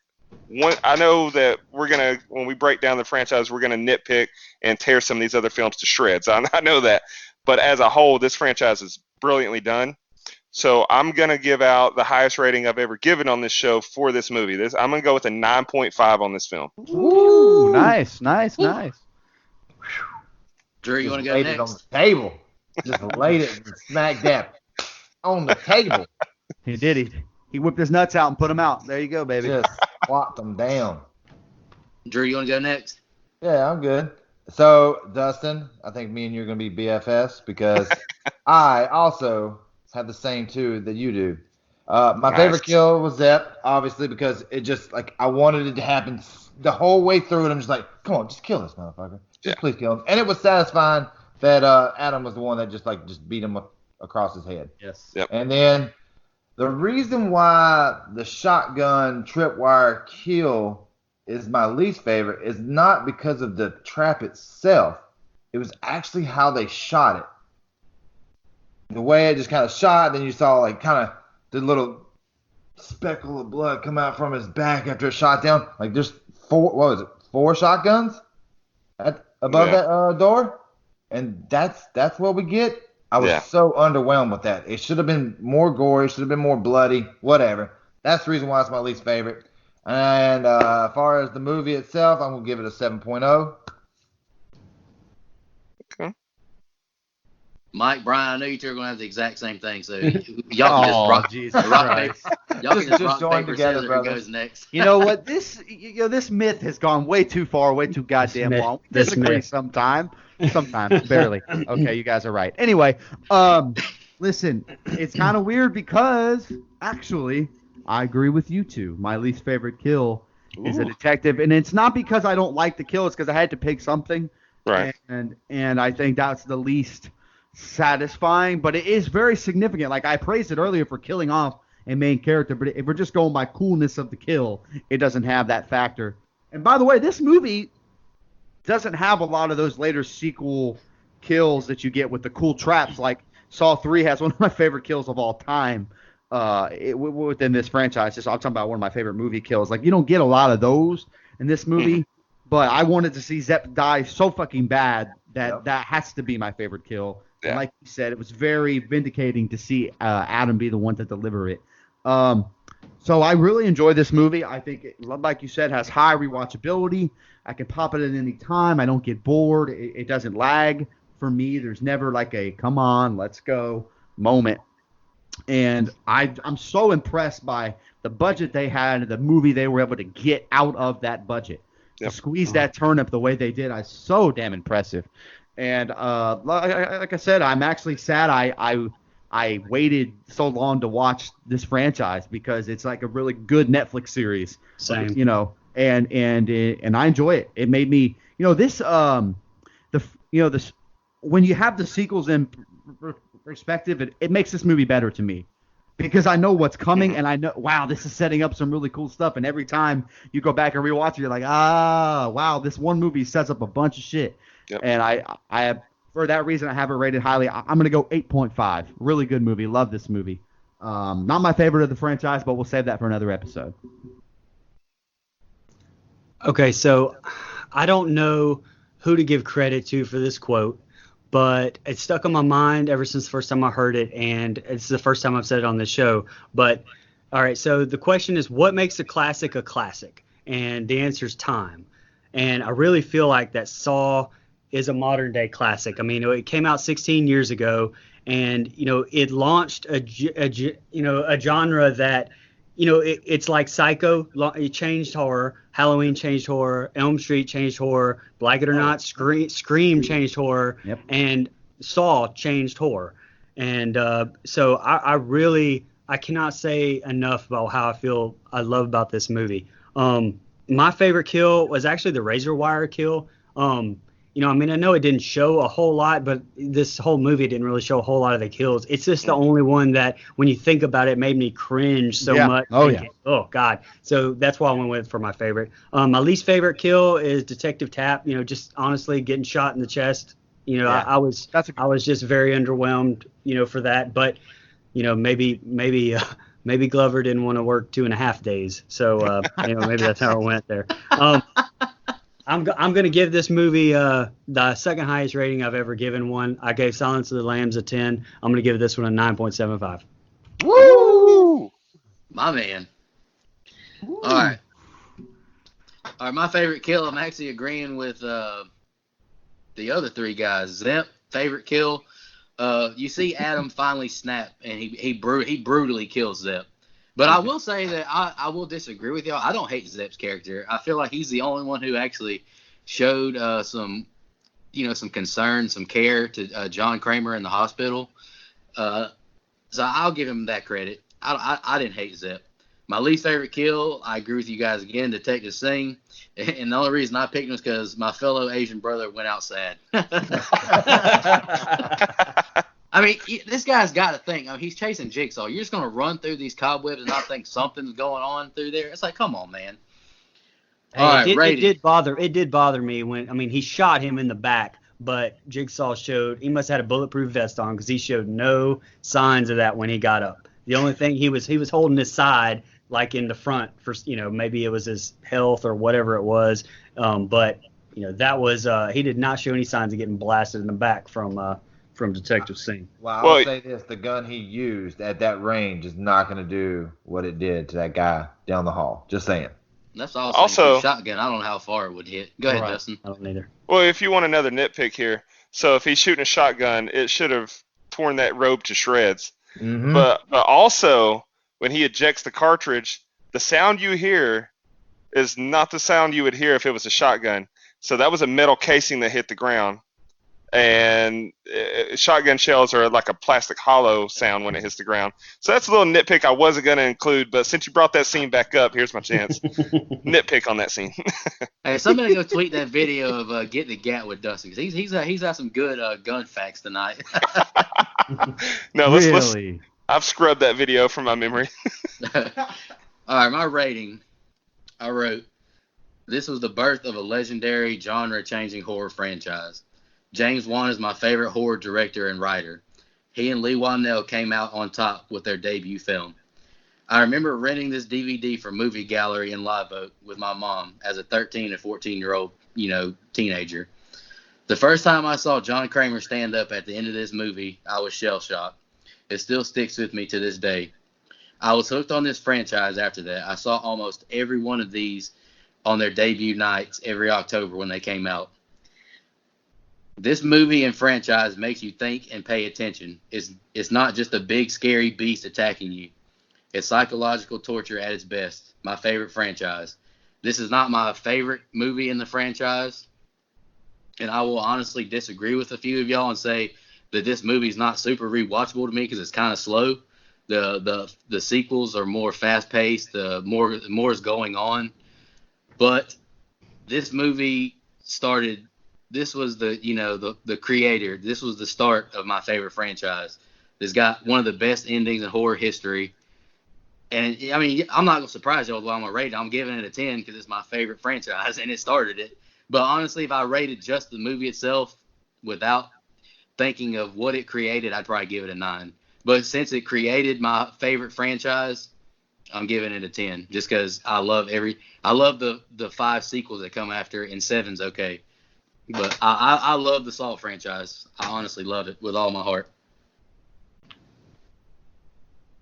I know that when we break down the franchise, we're gonna nitpick and tear some of these other films to shreds. I know that, but as a whole, this franchise is brilliantly done. So I'm gonna give out the highest rating I've ever given on this show for this movie. I'm gonna go with a 9.5 on this film. Ooh, nice. Drew, you want to go laid it on next? the table. Just laid it and smacked that on the table. He did. He whipped his nuts out and put them out. There you go, baby. Just plopped them down. Drew, you want to go next? Yeah, I'm good. So, Dustin, I think me and you are going to be BFFs because I also have the same two that you do. My favorite kill was Zepp, obviously, because it just, like, I wanted it to happen the whole way through it. I'm just like, come on, just kill this motherfucker. Just please kill him. And it was satisfying that Adam was the one that just beat him across his head. Yes. Yep. And then the reason why the shotgun tripwire kill is my least favorite is not because of the trap itself. It was actually how they shot it. The way it just kind of shot, then you saw like kind of the little speckle of blood come out from his back after it shot down. Like there's four shotguns above that door? And that's what we get. I was so underwhelmed with that. It should have been more gory. It should have been more bloody. Whatever. That's the reason why it's my least favorite. And as far as the movie itself, I'm going to give it a 7.0. Okay. Mike, Brian, I know you two are going to have the exact same thing, so y'all can just rock, Jesus rock Christ. paper. Y'all can just rock join paper, together, scissors, who brothers. goes next. You know what? This myth has gone way too far, way too goddamn long. We This disagree myth. sometimes, barely. Okay, you guys are right. Anyway, listen, it's kind of weird because actually, I agree with you two. My least favorite kill is a detective, and it's not because I don't like the kill. It's because I had to pick something, Right. And I think that's the least satisfying, but it is very significant. Like I praised it earlier for killing off a main character, but if we're just going by coolness of the kill, it doesn't have that factor. And by the way, this movie doesn't have a lot of those later sequel kills that you get with the cool traps. Like Saw 3 has one of my favorite kills of all time within this franchise. Just I'm talking about one of my favorite movie kills. Like you don't get a lot of those in this movie, but I wanted to see Zep die so fucking bad that that has to be my favorite kill. Yeah. And like you said, it was very vindicating to see Adam be the one to deliver it. So I really enjoy this movie. I think, like you said, has high rewatchability. I can pop it at any time. I don't get bored. It doesn't lag for me. There's never like a come on, let's go moment. And I'm so impressed by the budget they had and the movie they were able to get out of that budget. Yep. To squeeze that turnip the way they did, I so damn impressive. And like I said, I'm actually sad I waited so long to watch this franchise because it's like a really good Netflix series. Same. You know, and I enjoy it. It made me, this when you have the sequels in perspective, it makes this movie better to me. Because I know what's coming, and I know, wow, this is setting up some really cool stuff. And every time you go back and rewatch it, you're like, wow, this one movie sets up a bunch of shit. Yep. And I for that reason, I have it rated highly. I'm going to go 8.5. Really good movie. Love this movie. Not my favorite of the franchise, but we'll save that for another episode. Okay, so I don't know who to give credit to for this quote, but it stuck in my mind ever since the first time I heard it, and it's the first time I've said it on this show. But, all right, so the question is, what makes a classic a classic? And the answer is time. And I really feel like that Saw is a modern-day classic. I mean, it came out 16 years ago, and, it launched a genre that, it's like Psycho, it changed horror, Halloween changed horror, Elm Street changed horror, Like It or Not, Scream changed horror, and Saw changed horror. And so I cannot say enough about how I love about this movie. My favorite kill was actually the razor wire kill. I know it didn't show a whole lot, but this whole movie didn't really show a whole lot of the kills. It's just the only one that, when you think about it, made me cringe so much. Oh, God. So that's why I went with for my favorite. My least favorite kill is Detective Tapp. just honestly getting shot in the chest. I was just very underwhelmed, for that. But, maybe Glover didn't want to work 2.5 days. So, maybe that's how it went there. I'm going to give this movie the second highest rating I've ever given one. I gave Silence of the Lambs a 10. I'm going to give this one a 9.75. Woo! My man. All right, my favorite kill, I'm actually agreeing with the other three guys. Zep, favorite kill. You see Adam finally snap, and he brutally kills Zep. But I will say that I will disagree with y'all. I don't hate Zep's character. I feel like he's the only one who actually showed some concern, some care to John Kramer in the hospital. So I'll give him that credit. I didn't hate Zep. My least favorite kill, I agree with you guys again, Detective Singh. And the only reason I picked him is because my fellow Asian brother went out sad. I mean, this guy's got to think. I mean, he's chasing Jigsaw. You're just going to run through these cobwebs and not think something's going on through there? It's like, come on, man. Hey, it did bother me when, he shot him in the back, but Jigsaw he must have had a bulletproof vest on because he showed no signs of that when he got up. The only thing he was holding his side, like in the front for, maybe it was his health or whatever it was. But, that was, he did not show any signs of getting blasted in the back from Detective Singh. Well, I'll say this: the gun he used at that range is not going to do what it did to that guy down the hall. Just saying. That's also a shotgun. I don't know how far it would hit. Go ahead, Dustin. I don't either. Well, if you want another nitpick here, so if he's shooting a shotgun, it should have torn that rope to shreds. Mm-hmm. But also, when he ejects the cartridge, the sound you hear is not the sound you would hear if it was a shotgun. So that was a metal casing that hit the ground. And shotgun shells are like a plastic hollow sound when it hits the ground. So that's a little nitpick I wasn't going to include, but since you brought that scene back up, here's my chance. Nitpick on that scene. Hey, somebody go tweet that video of getting the gat with Dustin. He's got some good gun facts tonight. No, let's. I've scrubbed that video from my memory. All right, my rating. I wrote This was the birth of a legendary genre-changing horror franchise. James Wan is my favorite horror director and writer. He and Lee Whannell came out on top with their debut film. I remember renting this DVD from Movie Gallery in Live Oak with my mom as a 13 and 14-year-old, teenager. The first time I saw John Kramer stand up at the end of this movie, I was shell-shocked. It still sticks with me to this day. I was hooked on this franchise after that. I saw almost every one of these on their debut nights every October when they came out. This movie and franchise makes you think and pay attention. It's not just a big scary beast attacking you. It's psychological torture at its best. My favorite franchise. This is not my favorite movie in the franchise, and I will honestly disagree with a few of y'all and say that this movie is not super rewatchable to me because it's kind of slow. The sequels are more fast paced. The more is going on, but this movie started. This was the creator. This was the start of my favorite franchise. This got one of the best endings in horror history. And I mean, I'm not gonna surprise y'all while I'm gonna rate it. I'm giving it a 10 because it's my favorite franchise and it started it. But honestly, if I rated just the movie itself without thinking of what it created, I'd probably give it a 9. But since it created my favorite franchise, I'm giving it a 10 just because I love the 5 sequels that come after it, and 7's okay. But I love the Saw franchise. I honestly love it with all my heart.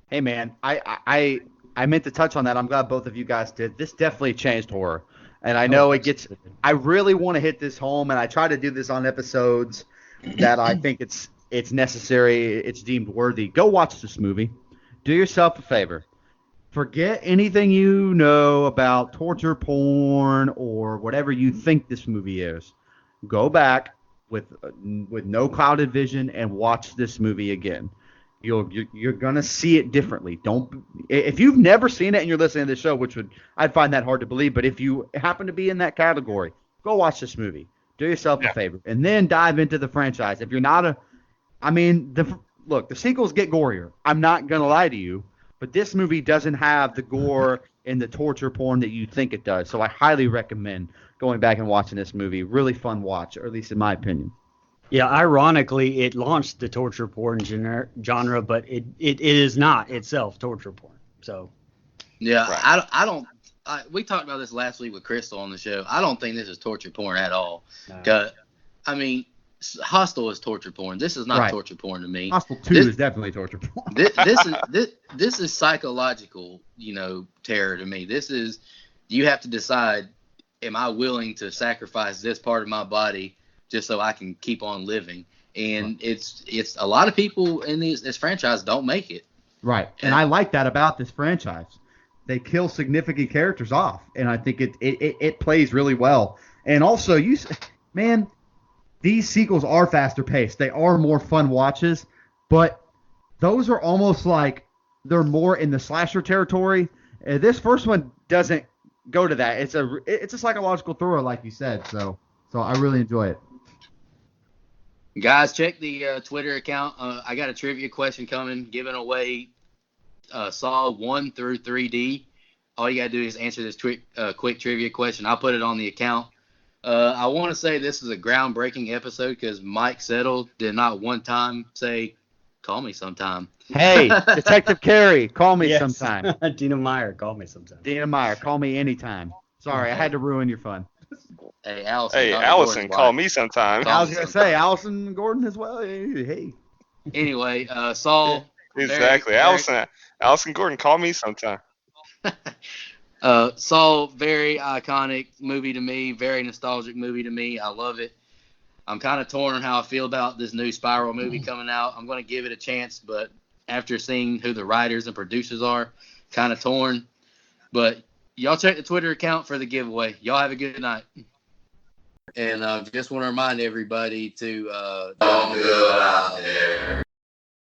Hey man, I meant to touch on that. I'm glad both of you guys did. This definitely changed horror, and I know it gets. I really want to hit this home, and I try to do this on episodes that I think it's necessary. It's deemed worthy. Go watch this movie. Do yourself a favor. Forget anything you know about torture porn or whatever you think this movie is. Go back with no clouded vision and watch this movie again. You're gonna see it differently. If you've never seen it and you're listening to the show, I'd find that hard to believe, but if you happen to be in that category, go watch this movie. Do yourself a favor, and then dive into the franchise. If you're not the sequels get gorier. I'm not gonna lie to you, but this movie doesn't have the gore and the torture porn that you think it does. So I highly recommend going back and watching this movie. Really fun watch, or at least in my opinion. Yeah, ironically, it launched the torture porn genre, but it is not itself torture porn. So, yeah, Right. I don't. We talked about this last week with Crystal on the show. I don't think this is torture porn at all. No. I mean, Hostel is torture porn. This is not Right. torture porn to me. Hostel 2 is definitely torture porn. This is psychological, terror to me. This is, you have to decide, am I willing to sacrifice this part of my body just so I can keep on living? And it's a lot of people in this franchise don't make it. Right. And I like that about this franchise. They kill significant characters off, and I think it plays really well. And also, these sequels are faster paced. They are more fun watches, but those are almost like they're more in the slasher territory. This first one doesn't go to that. It's a psychological thriller, like you said. So I really enjoy it. Guys, check the Twitter account. I got a trivia question coming, giving away Saw 1 through 3D. All you got to do is answer this quick trivia question. I'll put it on the account. I want to say this is a groundbreaking episode because Mike Settle did not one time say, "Call me sometime." Hey, Detective Carey, call me Yes. sometime. Dina Meyer, call me sometime. Dina Meyer, call me anytime. Sorry, I had to ruin your fun. Hey, Allison. Hey, Dr. Allison, Gordon's call wife. me sometime. Call I was me going to sometime. say, Allison Gordon as well. Hey. Anyway, Saul. Exactly. Allison Gordon, call me sometime. Saul, very iconic movie to me, very nostalgic movie to me. I love it. I'm kind of torn on how I feel about this new Spiral movie coming out. I'm going to give it a chance, but after seeing who the writers and producers are, kind of torn. But y'all check the Twitter account for the giveaway. Y'all have a good night. And just want to remind everybody to don't go out there.